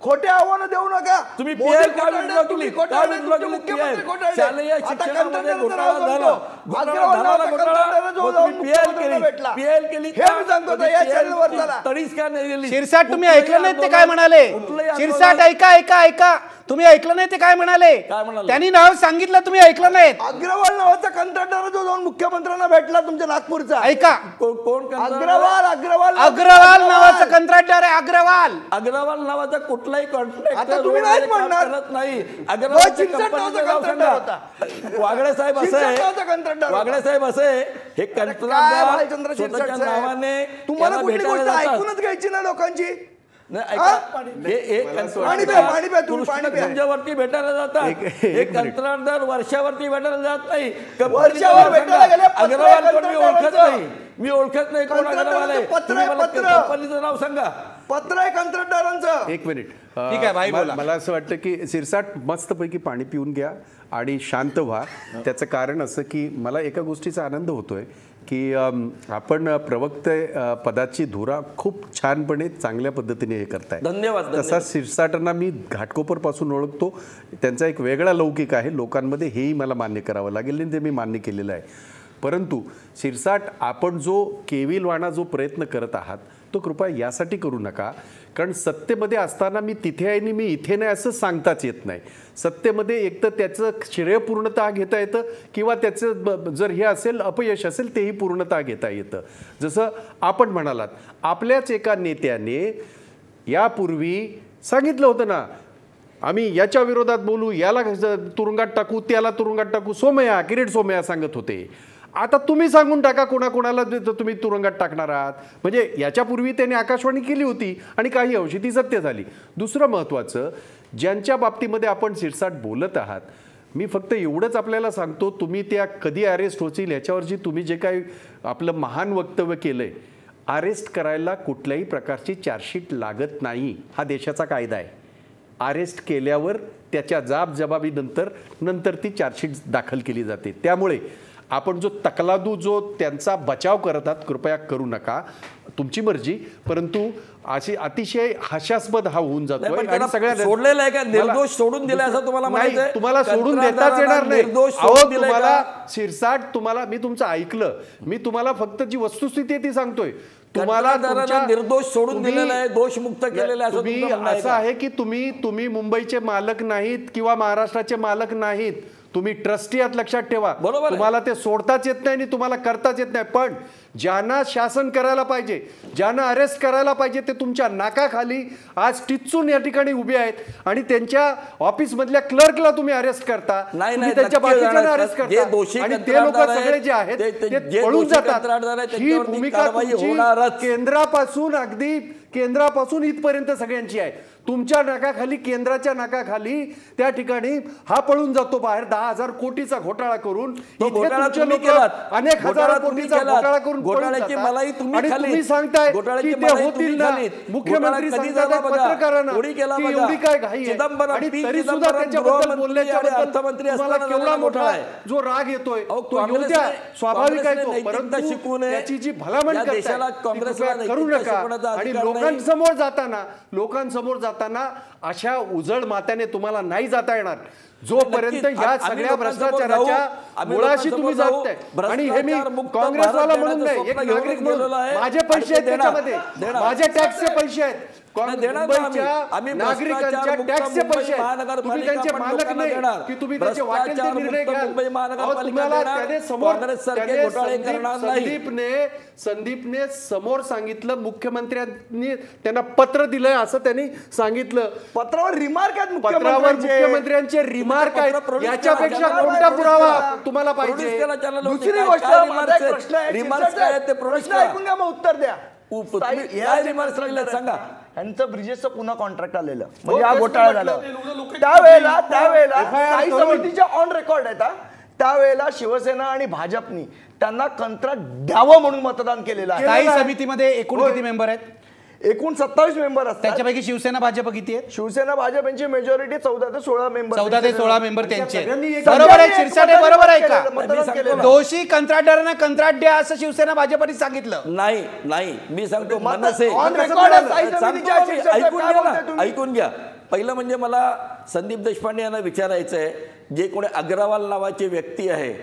खोटे आव्हान देऊ नका. तुम्ही PIL का विड्रॉ केली? शालेय शिक्षणामध्ये घोटाळा झाला, PIL केली. शिरसाट, तुम्ही ऐकलं नाही ते काय म्हणाले? शिरसाट, ऐका. तुम्ही ऐकलं नाही ते काय म्हणाले? काय म्हणाले? त्यांनी नाव सांगितलं, तुम्ही ऐकलं नाहीत. अग्रवाल नावाचा कंत्राटदार जो जाऊन मुख्यमंत्र्यांना भेटला तुमच्या नागपूरचा. ऐका, कोण अग्रवाल नावाचा कंत्राटदार आहे. अग्रवाल नावाचा कुठलाही कॉन्ट्रॅक्ट आता तुम्ही नाहीच म्हणणार. नाही. चिंचट नावाचा कंत्राटदार होता. वागळे साहेब असं आहे, वागळे साहेब असं आहे, हे भालचंद्र कंत्राटदार शिरसाट स्वतःच्या साहेब, नावाने तुम्हाला याला कुठली भेटायला गोष्ट जातात. ऐकूनच घ्यायची ना लोकांची. नाही, ऐका. हे पाणी प्या, पाणी प्या, तुम्ही पाणी प्या. तुमच्यावरती भेटायला जातात. हे कंत्राटदार वर्षावरती भेटायला जात नाही. वर्षावर भेटायला गेले, पत्र आहे अग्रवाल कोण मी ओळखत कंत्राटदारांचं. नाही. मी ओळखत नाही कोण अग्रवाल आहे. पत्र तुम्ही आहे, मला पत्र. कंपनीचं नाव सांगा. पत्र आहे कंत्राटदारांचं. एक मिनिट. ठीक आहे, भाई बोला. मला असं वाटतं की शिरसाट मस्तपैकी पाणी पिऊन घ्या आणि शांत व्हा. त्याचं कारण असं की मला एका गोष्टीचा आनंद होतोय की आपण प्रवक्ते पदाची धुरा खूप छानपणे चांगल्या पद्धतीने हे करताय. धन्यवाद. तसा शिरसाटांना मी घाटकोपरपासून ओळखतो. त्यांचा एक वेगळा लौकिक आहे लोकांमध्ये, हेही मला मान्य करावं लागेल आणि ते मी मान्य केलेलं आहे. परंतु शिरसाट, आपण जो केविलवाणा जो प्रयत्न करत आहात तो कृपया यासाठी करू नका, कारण सत्तेमध्ये असताना मी तिथे आहे आणि मी इथे नाही असं सांगताच येत नाही. सत्तेमध्ये एक तर त्याचं श्रेय पूर्णतः घेता येतं किंवा त्याचं जर हे असेल अपयश असेल तेही पूर्णतः घेता येतं. जसं आपण म्हणालात, आपल्याच एका नेत्याने यापूर्वी सांगितलं होतं ना, आम्ही याच्या विरोधात बोलू, याला तुरुंगात टाकू, त्याला तुरुंगात टाकू. सोमय्या, किरीट सोमय्या सांगत होते. आता तुम्ही सांगून टाका कोणाकोणाला तुम्ही तुरुंगात टाकणार आहात. म्हणजे याच्यापूर्वी त्यांनी आकाशवाणी केली होती आणि काही अंशी ती सत्य झाली. दुसरं महत्त्वाचं, ज्यांच्या बाबतीमध्ये आपण शिरसाट बोलत आहात, मी फक्त एवढंच आपल्याला सांगतो, तुम्ही त्या कधी अरेस्ट होतील ह्याच्यावरची तुम्ही जे काही आपलं महान वक्तव्य केलं आहे, अरेस्ट करायला कुठल्याही प्रकारची चार्जशीट लागत नाही. हा देशाचा कायदा आहे. अरेस्ट केल्यावर त्याच्या जबाबीनंतर ती चार्जशीट दाखल केली जाते. त्यामुळे आपण जो तकलादू जो त्यांचा बचाव करतात कृपया करू नका. तुमची मर्जी, परंतु अशी अतिशय हास्यास्पद हा होऊन जातो. आणि सगळ्या सोडलेलं आहे का? निर्दोष सोडून दिले असं तुम्हाला म्हणायचं आहे? तुम्हाला सोडून देताच येणार नाही. तुम्हाला शिरसाट, तुम्हाला मी तुमचं ऐकलं, मी तुम्हाला फक्त जी वस्तुस्थिती आहे ती सांगतोय. तुम्हाला निर्दोष सोडून दिलेला आहे, दोषमुक्त केलेलं आहे असं आहे की तुम्ही मुंबईचे मालक नाहीत किंवा महाराष्ट्राचे मालक नाहीत. तुम्ही ट्रस्टी आहात, लक्षात ठेवा. तुम्हाला ते सोडताच येत नाही आणि तुम्हाला करताच येत नाही. पण ज्यांना शासन करायला पाहिजे, ज्यांना अरेस्ट करायला पाहिजे, ते तुमच्या नाकाखाली आज टिच्चून या ठिकाणी उभे आहेत आणि त्यांच्या ऑफिसमधल्या क्लर्कला तुम्ही अरेस्ट करता. नाही, त्यांच्या बाकीच्यांना अरेस्ट करता आणि ते लोक सगळे जे आहेत ते पळून जातात. ही भूमिका केंद्रापासून इथपर्यंत सगळ्यांची आहे. तुमच्या नाकाखाली, केंद्राच्या नाकाखाली त्या ठिकाणी हा पळून जातो बाहेर 10,000 कोटीचा घोटाळा करून. अनेक हजार कोटीचा घोटाळा करून तुम्ही सांगताय की ते होतील ना. मुख्यमंत्री सांगतात पत्रकारांना एवढी काय घाई आहे, आणि तरी सुद्धा त्याच्याबद्दल बोलण्याच्याबद्दल तुम्हाला केवढा मोठा जो राग येतोय तो येऊ द्या, स्वाभाविक आहे तो. परंतु त्याची जी भलामण करताय करू नका. आणि लोकांसमोर जाताना अशा उजळ मात्याने तुम्हाला नाही जाता येणार जोपर्यंत ह्या सगळ्या भ्रष्टाचाराच्या मुळाशी तुम्ही जाताय. आणि हे मी काँग्रेसवाला म्हणून नाही, एक नागरिक म्हणून माझे पैसे आहेत त्याच्यामध्ये, माझे टॅक्सचे पैसे आहेत, नागरिकांच्या टॅक्सचे पैसे आहेत. तुम्ही त्यांचे मालक नाही की तुम्ही त्याचे वाटेल ते निर्णय घ्याल. तुम्हाला त्याने समोर संदीपने समोर सांगितलं, मुख्यमंत्र्यांनी त्यांना पत्र दिलंय असं त्यांनी सांगितलं. पत्रावर रिमार्क आहेत, पत्रावर मुख्यमंत्र्यांचे रिमार्क आहेत. याच्यापेक्षा कोणता पुरावा तुम्हाला पाहिजे? दुसरी गोष्ट, प्रश्न ऐकून घ्या मग उत्तर द्या. सांगा. यांचं ब्रिजेसचं पुन्हा कॉन्ट्रॅक्ट आलेलं, म्हणजे हा घोटाळा झाला. त्यावेळेला स्थायी समितीच्या ऑन रेकॉर्ड आहेत. त्यावेळेला शिवसेना आणि भाजपनी त्यांना कंत्राट द्यावं म्हणून मतदान केलेलं आहे. स्थायी समितीमध्ये एकूण किती मेंबर आहेत? एकूण 27 मेंबर असतात. त्याच्यापैकी शिवसेना भाजप किती आहेत? शिवसेना भाजप यांची मेजॉरिटी 14 ते 16 मेंबर. 14 ते 16 मेंबर त्यांचे. बरोबर आहे शिरसाट, बरोबर आहे का? दोषी कंत्राटदारांना कंत्राट द्या असं शिवसेना भाजपने सांगितलं. नाही मी सांगतो, मनसे ऐकून घ्या. पहिलं म्हणजे मला संदीप देशपांडे यांना विचारायचं आहे, जे कोणी अग्रवाल नावाची व्यक्ती आहे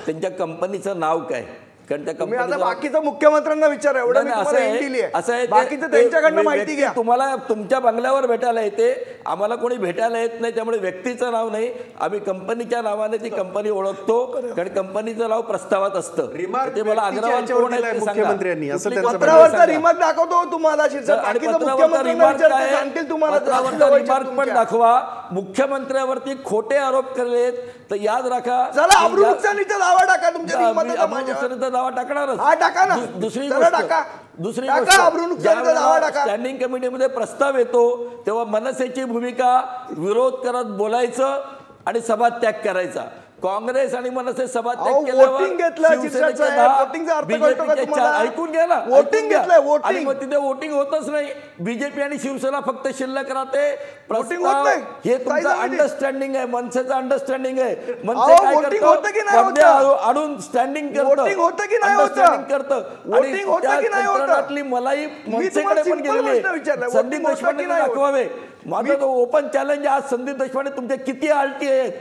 त्यांच्या कंपनीचं नाव काय? कारण त्या तुम्ही आता कंपनीला बाकीचं मुख्यमंत्र्यांना विचारा, एवढं मी तुम्हाला असं दिली आहे आहे, बाकीचं त्यांच्याकडनं माहिती घ्या. तुम्हाला तुमच्या बंगल्यावर भेटायला येते, आम्हाला कोणी भेटायला येत नाही, त्यामुळे व्यक्तीचं नाव नाही, आम्ही कंपनीच्या नावाने ती कंपनी ओळखतो, कारण कंपनीचं नाव प्रस्तावात असतं. ते मला अग्रवाल कोण आहेत ते सांगा. मुख्यमंत्र्यांनी असं त्यांचं म्हणणं पत्रावरचा रिमार्क दाखवतो तुम्हाला शिरसाट, आणि बाकीचं पत्रावरचा मुख्यमंत्र्यांना रिमार्क विचारते, काय? सांगतील तुम्हाला. पत्रावरचा रिमार्क पण दाखवा. मुख्यमंत्र्यावरती खोटे आरोप केलेत तर याद राखा. चला अब्रू नुकसानीचा दावा टाका तुमच्या मी रिमार्काचा माझ्यावर. अब्रुनुकसानीचा दावा टाकणारच. हा टाका ना. दुसरी चला गोष्ट टाका. दुसरी टाका, गोष्ट अब्रुनुकसानीचा दावा टाका. स्टँडिंग कमिटीमध्ये प्रस्ताव येतो तेव्हा मनसेची भूमिका विरोध करत बोलायचं आणि सभात्याग करायचा. काँग्रेस आणि मनसे सभात्याग वोटिंग घेतलं शिरसाट साहेब, वोटिंगचा अर्थ कळतो का तुम्हाला? ऐकून घ्या ना. वोटिंग घेतलंय, वोटिंग. आणि मग तिथे वोटिंग होतच नाही. बीजेपी आणि शिवसेना फक्त शिल्लक राहते. वोटिंग होत नाही. हे तुमचं काय अंडरस्टँडिंग आहे, मनसेचं अंडरस्टँडिंग आहे. मनसे अहो, काय वोटिंग होतं की नाही पडदे होतं? आडून स्टँडिंग करतं, वोटिंग होतं की नाही होतं? अंडरस्टँडिंग करतं. आणि वोटिंग होतं त्या की नाही होतं? प्रकरणातली मलाही मनसेकडे तुम्हाला पण simple गेलेली प्रश्न विचारला. आहे. वोटिंग संदीप होतं की देशपांडे नाही होतं? दाखवावे. माझा तो ओपन चॅलेंज आज. संदीप देशपांडे तुमचे किती आलटी आहेत,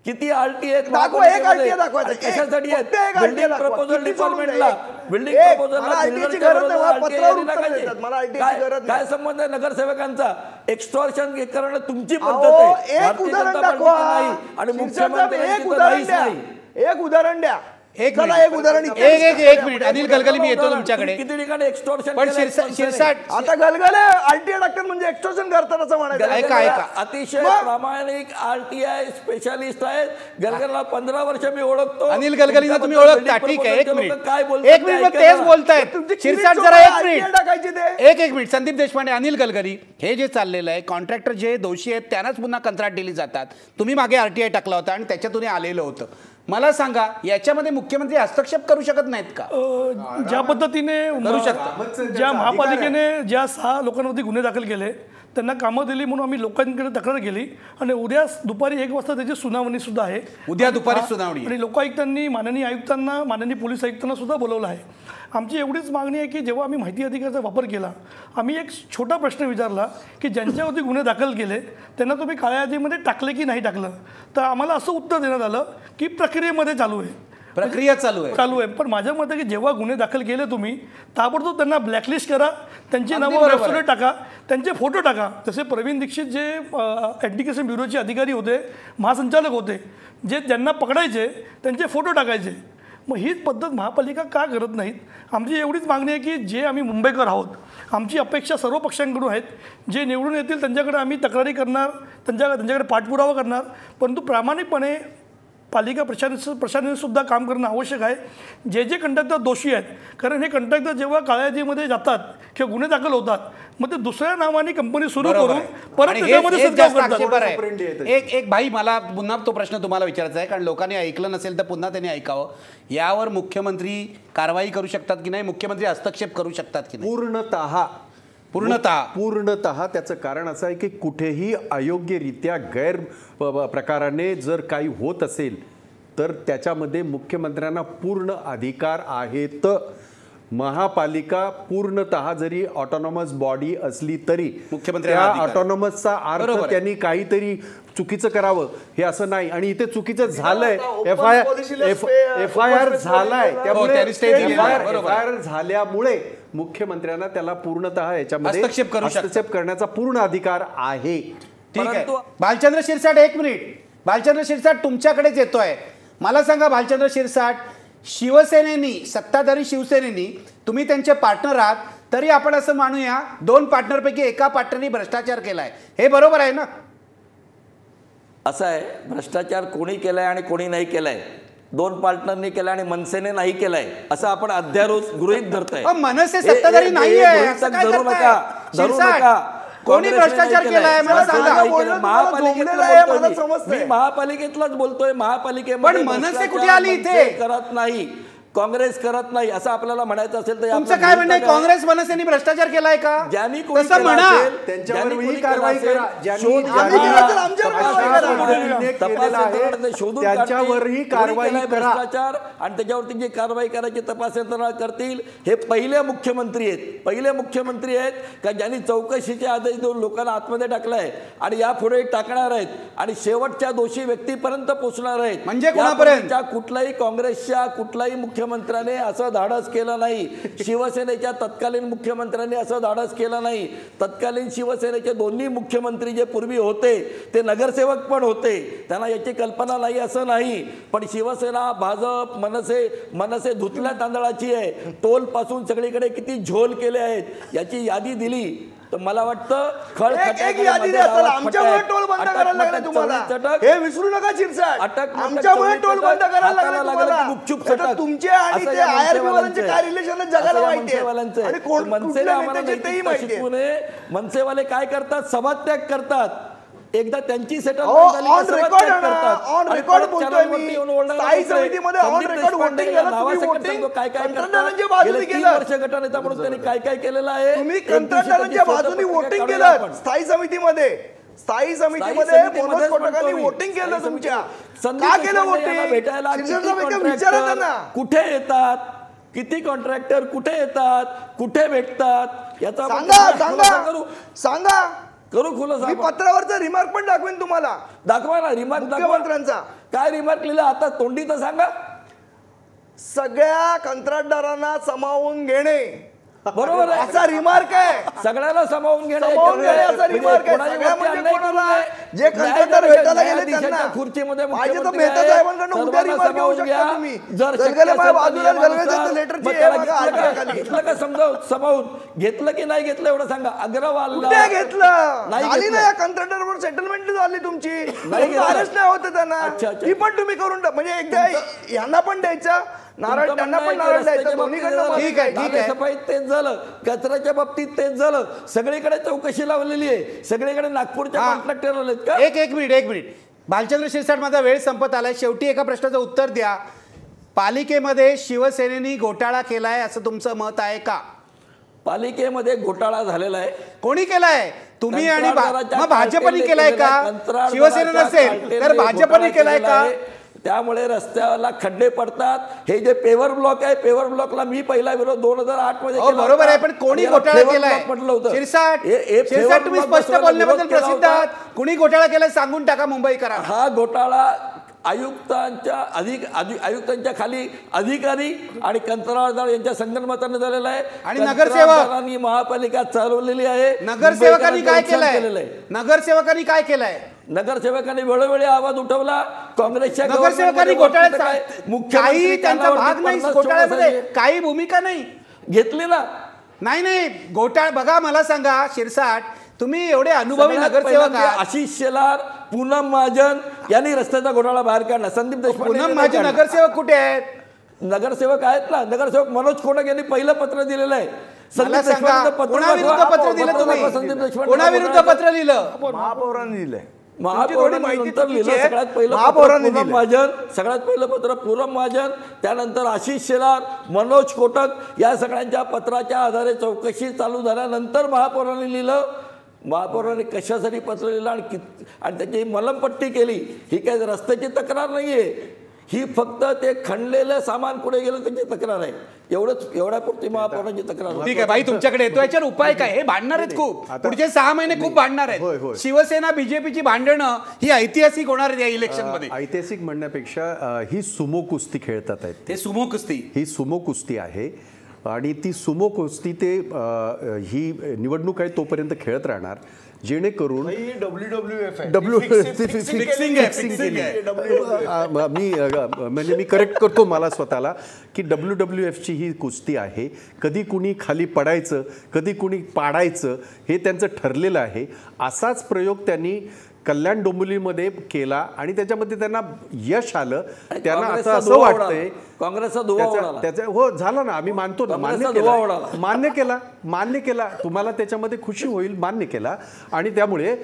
किती आलटी आहेत दाखवा, एक आलटी दाखवा. आणि कशासाठी आहेत? फक्त एक आलटी बिल्डिंग दाखवा. प्रपोजल किती सोडून डिपार्टमेंटला द्या? बिल्डिंग एक, प्रपोजलला मला आलटीची बिल्डरच्या गरज नाही, मला बरोबर पत्रावर RTI उत्तर लागायचे. देतात, मला आलटीची काय गरज काय नाही. संबंध आहे नगरसेवकांचा? एक्स्टॉर्शन करणं तुमची अहो, पद्धत आहे. एक भारतीय उदाहरण जनता दाखवा. पार्टीचं नाही आणि शिरसाट साहेब, मुख्यमंत्र्यांची एक तर उदाहरण नाहीच द्या. नाही. एक उदाहरण द्या. एक चला, मिनिट. एक उदाहरण इथे. एक मिनिट अनिल गलगली, मी येतो तुमच्याकडे. किती ठिकाणी एक्स्टॉर्शन पण शिरसाट आता गलगले आलटी टाकतात म्हणजे एक्स्टॉर्शन करतात असं म्हणायचं. ऐका. अतिशय मग? प्रामाणिक RTI स्पेशालिस्ट आहेत. गलगलला 15 वर्ष मी ओळखतो. अनिल गलगलींना तुम्ही तुमच्याबद्दल ओळखता, बिल्डिंग ठीक आहे. एक प्रपोजलचे मिनिट, लोकं काय बोलतात एक मिनिट, ते मग ऐका तेच ना. बोलतायत. तुमची शिरसाट किती जरा एक RTI मिनिट, टाकायची ते. एक मिनिट. संदीप देशपांडे, अनिल गलगली, हे जे चाललेलं आहे, कॉन्ट्रॅक्टर जे दोषी आहेत त्यांनाच पुन्हा कंत्राट दिली जातात. तुम्ही मागे RTI टाकला होता आणि त्याच्यातून हे आलेलं होतं. मला सांगा, याच्यामध्ये मुख्यमंत्री हस्तक्षेप करू शकत नाहीत का? ज्या पद्धतीने ज्या महापालिकेने ज्या 6 लोकांवरती गुन्हे दाखल केले, त्यांना कामं दिली म्हणून आम्ही लोकांकडे तक्रार केली आणि उद्या दुपारी 1 वाजता त्याची सुनावणी सुद्धा आहे. उद्या दुपारी सुनावणी आहे. आणि लोकायुक्तांनी माननीय आयुक्तांना, माननीय पोलीस आयुक्तांना सुद्धा बोलवलं आहे. आमची एवढीच मागणी आहे की जेव्हा आम्ही माहिती अधिकाराचा वापर केला, आम्ही एक छोटा प्रश्न विचारला की ज्यांच्यावरती गुन्हे दाखल केले त्यांना तुम्ही काळ्या यादीमध्ये टाकले की नाही टाकलं, तर आम्हाला असं उत्तर देण्यात आलं की प्रक्रियेमध्ये चालू आहे. प्रक्रिया चालू आहे. पण माझ्या मते की जेव्हा गुन्हे दाखल केले तुम्ही ताबडतोब त्यांना ब्लॅकलिस्ट करा, त्यांची अगदी नावं बरोबर वेबसाईट टाका, त्यांचे फोटो टाका. जसे प्रवीण दीक्षित जे एज्युकेशन ब्युरोचे अधिकारी होते, महासंचालक होते, जे ज्यांना पकडायचे त्यांचे फोटो टाकायचे. मग हीच पद्धत महापालिका का करत नाहीत? आमची एवढीच मागणी आहे की जे आम्ही मुंबईकर आहोत, आमची अपेक्षा सर्व पक्षांकडून आहेत. जे निवडून येतील त्यांच्याकडे आम्ही तक्रारी करणार, त्यांच्याकडे पाठपुरावा करणार, परंतु प्रामाणिकपणे पालिका प्रशासनाने सुद्धा काम करणं आवश्यक आहे. जे कंडक्टर दोषी आहेत, कारण हे कंडक्टर जेव्हा काळ्या यादीमध्ये जातात किंवा गुन्हे दाखल होतात, मग ते दुसऱ्या नावाने कंपनी सुरू करून परत त्याच्यामध्ये सदकाव करतात. एक भाई, मला पुन्हा तो प्रश्न तुम्हाला विचारायचा आहे, कारण लोकांनी ऐकलं नसेल तर पुन्हा त्यांनी ऐकावं. यावर मुख्यमंत्री कारवाई करू शकतात की नाही? मुख्यमंत्री हस्तक्षेप करू शकतात की नाही? पूर्णतः त्याचं कारण असं आहे की कुठेही अयोग्यरित्या गैर प्रकाराने जर काही होत असेल तर त्याच्यामध्ये मुख्यमंत्र्यांना पूर्ण अधिकार आहेत. महापालिका पूर्णतः जरी ऑटोनॉमस बॉडी असली तरी मुख्यमंत्र्यांना त्या अधिकार. ऑटोनॉमसचा अर्थ त्यांनी काहीतरी चुकीचं करावं हे असं नाही. आणि इथे चुकीचं झालंय, FIR झालाय, त्यामुळे FIR झाल्यामुळे मुख्यमंत्र्यांना त्याला पूर्णतः याच्यामध्ये हस्तक्षेप करण्याचा पूर्ण अधिकार आहे. ठीक आहे. भालचंद्र शिरसाट, एक मिनिट. भालचंद्र शिरसाट, तुमच्याकडेच येतोय. मला सांगा भालचंद्र शिरसाट, शिवसेनेनी, सत्ताधारी शिवसेनेनी, तुम्ही त्यांचे पार्टनर आहात, तरी आपण असं मानूया 2 पार्टनरपैकी एका पार्टनरनी भ्रष्टाचार केलाय, हे बरोबर आहे ना? असं आहे, भ्रष्टाचार कोणी केलाय आणि कोणी नाही केलाय, 2 पार्टनरनी केलाय आणि मनसेने नाही केलाय, असं आपण अध्यारोप गृहीत धरताय. मनसे सत्ताधारी नाही आहे असं काय धरू करताय? नका. कोणी भ्रष्टाचार केलाय मला सांगा. मी महापालिकेतलाच बोलतोय. पण मनसे कुठे आली इथे? करत नाही, काँग्रेस करत नाही असं आपल्याला म्हणायचं असेल तर तुमचं काय म्हणणं आहे? काँग्रेस मनसेने भ्रष्टाचार केलाय का? ज्यांनी तसं म्हणा. त्यांच्यावरही कारवाई करा. त्यांच्यावरही कारवाई करा. भ्रष्टाचार आणि त्याच्यावरती जी कारवाई करायची तपास यंत्रणा करतील. हे पहिले मुख्यमंत्री आहेत का ज्यांनी चौकशीच्या आदेश देऊन लोकांना आतमध्ये टाकलाय आणि यापुढे टाकणार आहेत आणि शेवटच्या दोषी व्यक्तीपर्यंत पोहोचणार आहेत. म्हणजे कोणापर्यंत? कुठलाही काँग्रेसच्या कुठलाही मुख्यमंत्री मुख्यमंत्र्याने असं धाडस केलं नाही, शिवसेनेच्या तत्कालीन मुख्यमंत्र्यांनी असं धाडस केलं नाही. तत्कालीन शिवसेनेचे दोन्ही मुख्यमंत्री जे पूर्वी होते ते नगरसेवक पण होते, त्यांना याची कल्पना नाही असं नाही. पण शिवसेना, भाजप, मनसे धुतल्या तांदळाची आहे. टोल पासून सगळीकडे किती झोल केले आहेत याची यादी दिली तर मला वाटतं आमच्यामुळे टोल बंद करायला लागले तुम्हाला, हे विसरू नका शिरसाट. आमच्यामुळे टोल बंद करायला लागले गुपचूप तुम्हाला. तुमचे आणि ते IRB वाल्यांचे काय रिलेशन जगाला माहिती आहे आणि कुठल्या नेत्याचे तेही माहिती आहे. मनसेवाले काय करतात, सभात्याग करतात. एकदा त्यांची सेटलमेंट झाली ऑन रेकॉर्ड बोलतोय मी. स्थायी समितीमध्ये ऑन रेकॉर्ड वोटिंग केलं तुम्ही. वोटिंग कंत्राटदारांच्या बाजूने केलं. वर्ष गटनेता म्हणून त्यांनी काय काय केलेलं आहे. तुम्ही कंत्राटदारांच्या बाजूने वोटिंग केलं स्थायी समितीमध्ये. स्थायी समितीमध्ये मनोज कोटकांनी वोटिंग केलं तुमच्या. का केलं वोटिंग भेटायला विचारा त्यांना. कुठे येतात, किती कॉन्ट्रॅक्टर कुठे येतात, कुठे भेटतात याचा सांगा करू खुलासा. मी पत्रावरचा रिमार्क पण दाखवेन तुम्हाला. दाखवा ना रिमार्क मुख्यमंत्र्यांचा. काय रिमार्क लिहिला आता तोंडी तर सांगा. सगळ्या कंत्राटदारांना सामावून घेणे, बरोबर आहे, असा रिमार्क आहे. सगळ्याला सामावून घेणे असा रिमार्क आहे. जे कंत्राटदार भेटायला गेले त्यांना खुर्चीमध्ये मेहता साहेबांकडून उद्या रिमार्क घेऊ शकता तुम्ही. जर घेतलं का समावून घेतलं की नाही घेतलं एवढं सांगा. अग्रवाल घेतलं नाही ना, या कंत्राटदारावर सेटलमेंट झाली तुमची, अरेस्ट नाही होतं त्यांना. ही पण तुम्ही करून म्हणजे एकदा यांना पण द्यायचं नारळ, त्यांना पण नारळ द्यायचं. दोन्हीकडनं ठीक आहे. सफाईत तेच झालं, कचऱ्याच्या बाबतीत तेच झालं. सगळीकडे चौकशी लावलेली आहे, सगळीकडे नागपूरच्या कॉन्ट्रॅक्टर आलेत का. एक मिनिट भालचंद्र शिरसाट, माझा वेळ संपत आलाय. शेवटी एका प्रश्नाचं उत्तर द्या. पालिकेमध्ये शिवसेनेने घोटाळा केलाय असं तुमचं मत आहे का? पालिकेमध्ये घोटाळा झालेला आहे. कोणी केलाय? तुम्ही आणि भाजपने केलाय का? शिवसेना नसेल तर भाजपने केलाय का? त्यामुळे रस्त्याला खड्डे पडतात. हे जे पेवर ब्लॉक आहे, पेवर ब्लॉकला मी पहिला विरोध 2008 मध्ये बरोबर आहे, पण कोणी घोटाळा केलाय? म्हटलं होतं शिरसाट, तुम्ही स्पष्ट बोलण्याबद्दल प्रसिद्ध आहात. कोणी घोटाळा केलाय सांगून टाका मुंबईकरांना. हा घोटाळा आयुक्तांच्या खाली अधिकारी आणि कंत्राटदार यांच्या संगनमताने झालेला आहे. आणि नगरसेवकांनी महापालिका चालवलेली आहे. नगरसेवकांनी काय केलंय? नगरसेवकांनी काय केलंय? नगरसेवकांनी वेळोवेळी आवाज उठवला. काँग्रेसच्या नगरसेवकांनी घोटाळ्यात काही त्यांचा भाग नाही, घोटाळ्यामध्ये काही भूमिका नाही घेतली ना. नाही घोटाळा बघा. मला सांगा शिरसाट, तुम्ही एवढे अनुभवी नगरसेवक आहात. आशिष शेलार, पूनम महाजन यांनी रस्त्याचा घोटाळा बाहेर काढला. संदीप देशपांडे. पूनम महाजन नगरसेवक कुठे आहेत? नगरसेवक आहेत ना. नगरसेवक मनोज कोटक यांनी पहिलं पत्र दिलेलं आहे. कोणाविरुद्ध पत्र दिलं तुम्ही? कोणाविरुद्ध पत्र लिहिलं? महापौरांनी दिलंय. महापौरांनंतर लिहिलं सगळ्यात पहिलं पूनम महाजन, सगळ्यात पहिलं पत्र पूनम महाजन, त्यानंतर आशिष शेलार, मनोज कोटक या सगळ्यांच्या पत्राच्या आधारे चौकशी चालू झाल्यानंतर महापौरांनी लिहिलं. महापौरांनी कशासाठी पत्र लिहिलं आणि त्याची मलमपट्टी केली. ही काही रस्त्याची तक्रार नाहीये, ही फक्त ते खणलेलं सामान पुढे गेलं त्याची तक्रार आहे. एवढ्यापुरती महापौरांची तक्रार. ठीक आहे भाई, तुमच्याकडे येतो. याच्यावर उपाय काय? हे भांडणार आहेत खूप, पुढचे 6 महिने खूप भांडणार आहेत. शिवसेना बीजेपीची भांडणं ही ऐतिहासिक होणार आहेत या इलेक्शन मध्ये. ऐतिहासिक म्हणण्यापेक्षा ही सुमो कुस्ती खेळतात आहेत. ते सुमो कुस्ती, ही सुमो कुस्ती आहे आणि ती सुमो कुस्ती ते ही निवडणूक आहे तोपर्यंत खेळत राहणार, जेणेकरून मी करेक्ट करतो मला स्वतःला की WWFची ही कुस्ती आहे. कधी कुणी खाली पडायचं, कधी कुणी पाडायचं हे त्यांचं ठरलेलं आहे. असाच प्रयोग त्यांनी कल्याण डोंबिवलीमध्ये केला आणि त्याच्यामध्ये त्यांना यश आलं. त्यांना असं वाटतंय काँग्रेसचा त्याचा हो झाला ना, आम्ही मानतो ना, मान्य केला तुम्हाला त्याच्यामध्ये खुशी होईल, मान्य केला. आणि त्यामुळे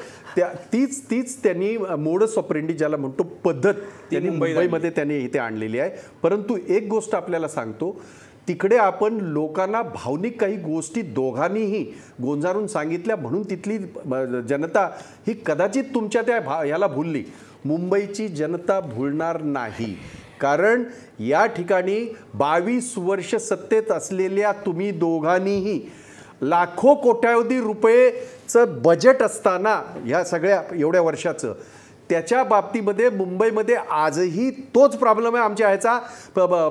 तीच त्यांनी मोडस ऑपरेंडी ज्याला म्हणतो पद्धत त्यांनी मुंबईमध्ये त्यांनी इथे आणलेली आहे. परंतु एक गोष्ट आपल्याला सांगतो, तिकडे आपण लोकांना भावनिक काही गोष्टी दोघांनीही गोंजारून सांगितल्या म्हणून तिथली जनता ही कदाचित तुमच्या त्या ह्याला भुलली. मुंबईची जनता भुलणार नाही, कारण या ठिकाणी 22 वर्ष सत्तेत असलेल्या तुम्ही दोघांनीही लाखो कोट्यावधी रुपयेचं बजेट असताना ह्या सगळ्या एवढ्या वर्षाचं त्याच्या बाबतीमध्ये मुंबईमध्ये आजही तोच प्रॉब्लेम आहे. आमच्या ह्याचा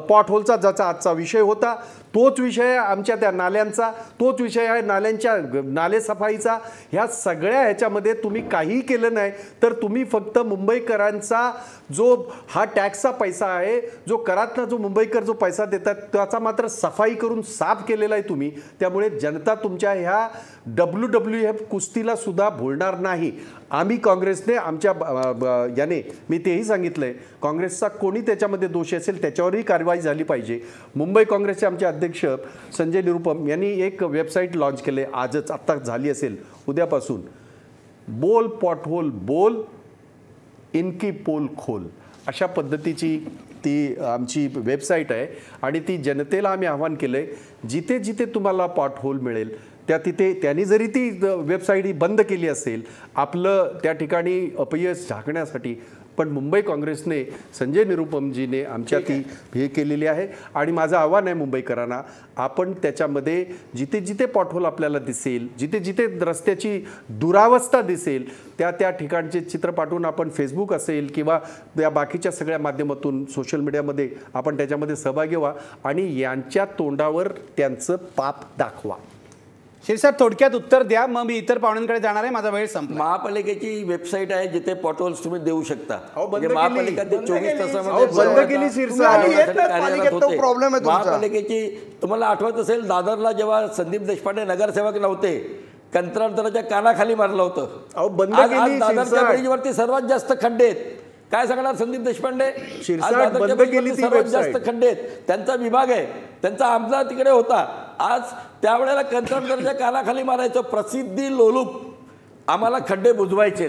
पॉट होलचा ज्याचा आजचा विषय होता तोच विषय आहे, आमच्या त्या नाल्यांचा तोच विषय आहे, नालेसफाईचा. ह्या सगळ्या ह्याच्यामध्ये तुम्ही काहीही केलं नाही तर तुम्ही फक्त मुंबईकरांचा जो हा टॅक्सचा पैसा आहे, जो करातनं जो मुंबईकर जो पैसा देतात त्याचा मात्र सफाई करून साफ केलेला आहे तुम्ही. त्यामुळे जनता तुमच्या ह्या WWF कुस्तीला सुद्धा भुलणार नाही. आम्ही काँग्रेसने आमच्या याने मी तेही सांगितलंय, काँग्रेसचा कोणी त्याच्यामध्ये दोष असेल त्याच्यावरही कारवाई झाली पाहिजे. मुंबई काँग्रेसचे आमचे अध्यक्ष संजय निरुपम यांनी एक वेबसाईट लॉन्च केले, आजच आत्ता झाली असेल उद्यापासून. बोल पॉटहोल बोल इनकी पोल खोल अशा पद्धतीची ती आमची वेबसाईट आहे. आणि ती जनतेला आम्ही आवाहन केलं आहे, जिथे जिथे तुम्हाला पॉटहोल मिळेल तिथे त्यांनी जरी ती वेबसाईट बंद केली असेल आपलं त्या ठिकाणी अपयश झाकण्यासाठी, पण मुंबई काँग्रेसने संजय निरुपमजीने आमच्या ती हे केलेली आहे. आणि माझं आव्हान आहे मुंबईकरांना, आपण त्याच्यामध्ये जिथे जिथे पॉटहोल आपल्याला दिसेल, जिथे जिथे रस्त्याची दुरावस्था दिसेल त्या ठिकाणचे चित्र पाठवून आपण फेसबुक असेल किंवा या बाकीच्या सगळ्या माध्यमातून सोशल मीडियामध्ये आपण त्याच्यामध्ये सहभागी व्हा आणि यांच्या तोंडावर त्यांचं पाप दाखवा. शिरसाट थोडक्यात उत्तर द्या, मग मी इतर पाहुण्यांकडे जाणार आहे, माझा वेळ संपला. महापालिकेची वेबसाईट आहे जिथे पॉटहोल्स तुम्ही देऊ शकता. बंद केली. महापालिका ते 24 तासामध्ये बंद केली शिरसाट. महापालिकेची तुम्हाला आठवत असेल दादरला जेव्हा संदीप देशपांडे नगरसेवक नव्हते कंत्राटदाराच्या कानाखाली मारलं होतं. बंद आज केली दादरच्या ब्रिजवरती सर्वात जास्त खड्डे आहेत. काय सांगणार संदीप देशपांडे? बंद केली ती सर्वात जास्त खड्डे आहेत. त्यांचा विभाग आहे, त्यांचा आमदार तिकडे होता. आज त्यावेळेला कंत्राटदाराच्या कानाखाली मारायचं. प्रसिद्धी लोलूप. आम्हाला खड्डे बुजवायचे,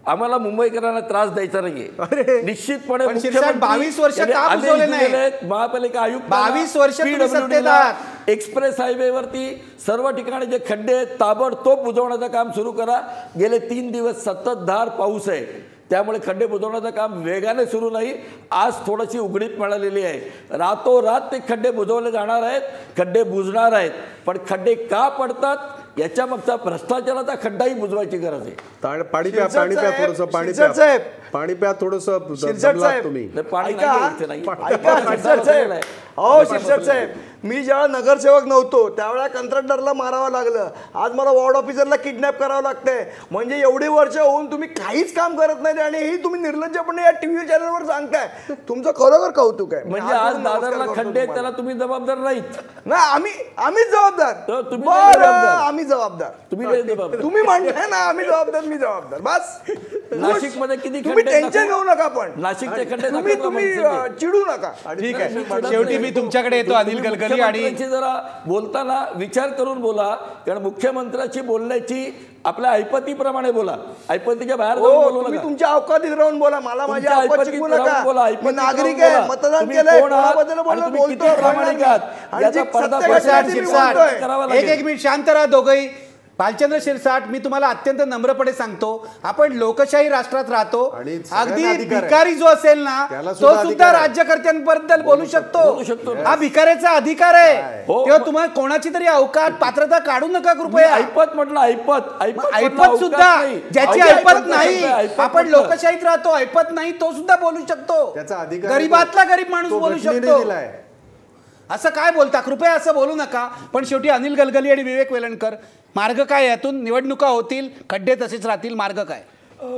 आम्हाला मुंबईकरांना त्रास द्यायचा नाहीये. निश्चितपणे 22 वर्ष का बुजवले नाही? महापालिका आयुक्त 22 वर्ष तुम्ही सत्तेत आहात. एक्सप्रेस हायवेवरती सर्व ठिकाणी जे खड्डे आहेत ताबडतोब बुजवण्याचं काम सुरू करा. गेले 3 दिवस सततधार पाऊस आहे, त्यामुळे खड्डे बुजवण्याचं काम वेगाने सुरू नाही. आज थोडीशी उघडीप मिळालेली आहे. रातोरात ते खड्डे बुजवले जाणार आहेत, खड्डे बुजणार आहेत. पण खड्डे का पडतात याच्या मागचा भ्रष्टाचाराचा खड्डाही बुजवायची गरज आहे. पाणी प्या थोडंसं, पाणी प्या थोडंसं तुम्ही. शिरसाट साहेब, मी जेव्हा नगरसेवक नव्हतो त्यावेळेला कंत्राटदारला मारावं लागलं. आज मला वॉर्ड ऑफिसरला किडनॅप करावं लागतंय. म्हणजे एवढी वर्ष होऊन तुम्ही काहीच काम करत नाही आणि ही तुम्ही निर्लज्जपणे या टीव्ही चॅनलवर सांगताय. तुमचं खरोखर कौतुक आहे. म्हणजे आज दादरला खड्डे त्याला तुम्ही जबाबदार नाहीत ना. आम्हीच जबाबदार. आम्ही जबाबदार. तुम्ही म्हणताय ना आम्ही जबाबदार, मी जबाबदार. बस. नाशिकमध्ये किती तुम्ही टेन्शन घेऊ नका. पण नाशिकचे खड्डे तुम्ही चिडू नका. ठीक आहे, शेवटी मी तुमच्याकडे येतो अनिल गलगली. आणि जरा बोलताना विचार करून बोला, कारण मुख्यमंत्र्याची बोलण्याची आपल्या ऐपतीप्रमाणे बोला. ऐपतीच्या बाहेर बोलू नका. तुमच्या अवकाशात राहून बोला. मला माझ्या अवकाशात शिकवू नका. मी नागरिक आहे, मतदान केलंय, एक मिनिट शांत राहा दोघंही. भालचंद्र शिरसाट, मी तुम्हाला अत्यंत नम्रपणे सांगतो, आपण लोकशाही राष्ट्रात राहतो. अगदी भिकारी जो असेल ना तो सुद्धा राज्यकर्त्यांबद्दल बोलू शकतो. हा भिकाऱ्याचा अधिकार आहे. तेव्हा तुम्हाला कोणाची तरी अवकात पात्रता काढू नका कृपया. ऐपत म्हटलं, ऐपत सुद्धा ज्याची ऐपत नाही, आपण लोकशाहीत राहतो, ऐपत नाही तो सुद्धा बोलू शकतो. गरीबातला गरीब माणूस बोलू शकतो. असं काय बोलता? कृपया असं बोलू नका. पण शेवटी अनिल गलगली आणि विवेक वेलणकर, मार्ग काय? यातून निवडणुका होतील, खड्डे तसेच राहतील, मार्ग काय?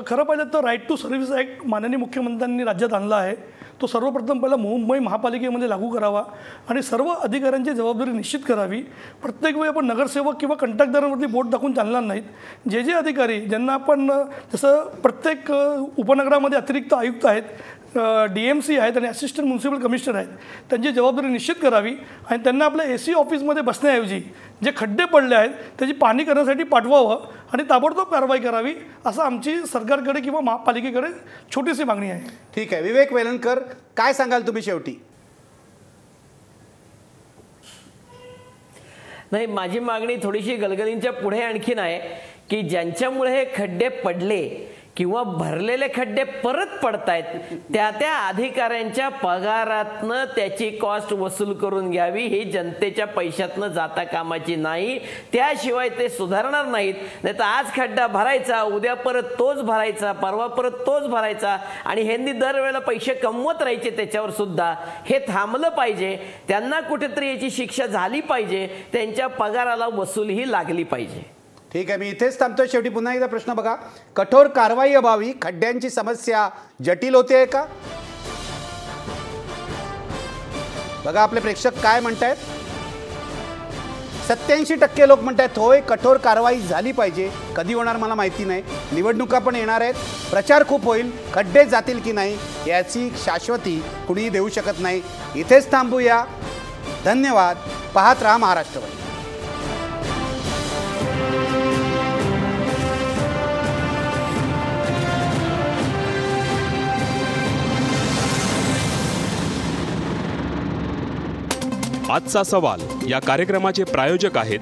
खरं पाहिलं तर राईट टू सर्व्हिस ॲक्ट माननीय मुख्यमंत्र्यांनी राज्यात आणला आहे. तो सर्वप्रथम पहिला मुंबई महापालिकेमध्ये लागू करावा आणि सर्व अधिकाऱ्यांची जबाबदारी निश्चित करावी. प्रत्येक वेळी आपण नगरसेवक किंवा कंत्राटदारांवरती बोट टाकून चालणार नाहीत. जे जे अधिकारी ज्यांना आपण जसं प्रत्येक उपनगरामध्ये अतिरिक्त आयुक्त आहेत, DMC आहेत आणि असिस्टंट म्युन्सिपल कमिशनर आहेत, त्यांची जबाबदारी निश्चित करावी आणि त्यांना आपल्या AC ऑफिसमध्ये बसण्याऐवजी जे खड्डे पडले आहेत त्याची पाहणी करण्यासाठी पाठवावं आणि ताबडतोब कारवाई करावी, असं आमची सरकारकडे किंवा महापालिकेकडे छोटीशी मागणी आहे. ठीक आहे, विवेक वेलणकर काय सांगाल तुम्ही शेवटी? नाही, माझी मागणी थोडीशी गलगलींच्या पुढे आणखीन आहे की ज्यांच्यामुळे हे खड्डे पडले किंवा भरलेले खड्डे परत पडतायत, त्या अधिकाऱ्यांच्या पगारातनं त्याची कॉस्ट वसूल करून घ्यावी. ही जनतेच्या पैशातनं जाता कामाची नाही, त्याशिवाय ते सुधारणार नाहीत. नाही तर आज खड्डा भरायचा, उद्या परत तोच भरायचा, परवा परत तोच भरायचा आणि ह्यांनी दरवेळेला पैसे कमवत राहायचे त्याच्यावर सुद्धा. हे थांबलं पाहिजे. त्यांना कुठेतरी याची शिक्षा झाली पाहिजे, त्यांच्या पगाराला वसूलही लागली पाहिजे. ठीक आहे, मी इथेच थांबतोय. शेवटी पुन्हा एकदा प्रश्न बघा, कठोर कारवाई अभावी खड्ड्यांची समस्या जटिल होते का? बघा आपले प्रेक्षक काय म्हणतायत. 87% लोक म्हणतायत होय, कठोर कारवाई झाली पाहिजे. कधी होणार मला माहिती नाही, निवडणुका पण येणार आहेत, प्रचार खूप होईल, खड्डे जातील की नाही याची शाश्वती कुणीही देऊ शकत नाही. इथेच थांबूया. धन्यवाद. पाहत राहा महाराष्ट्रवादी. आजचा सवाल या कार्यक्रमाचे प्रायोजक आहेत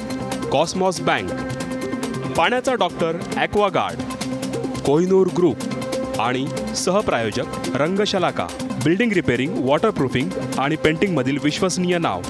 कॉस्मॉस बँक, पाण्याचा डॉक्टर ॲक्वागार्ड, कोहिनूर ग्रुप आणि सहप्रायोजक रंगशलाका, बिल्डिंग रिपेरिंग, वॉटरप्रूफिंग आणि पेंटिंगमधील विश्वसनीय नाव.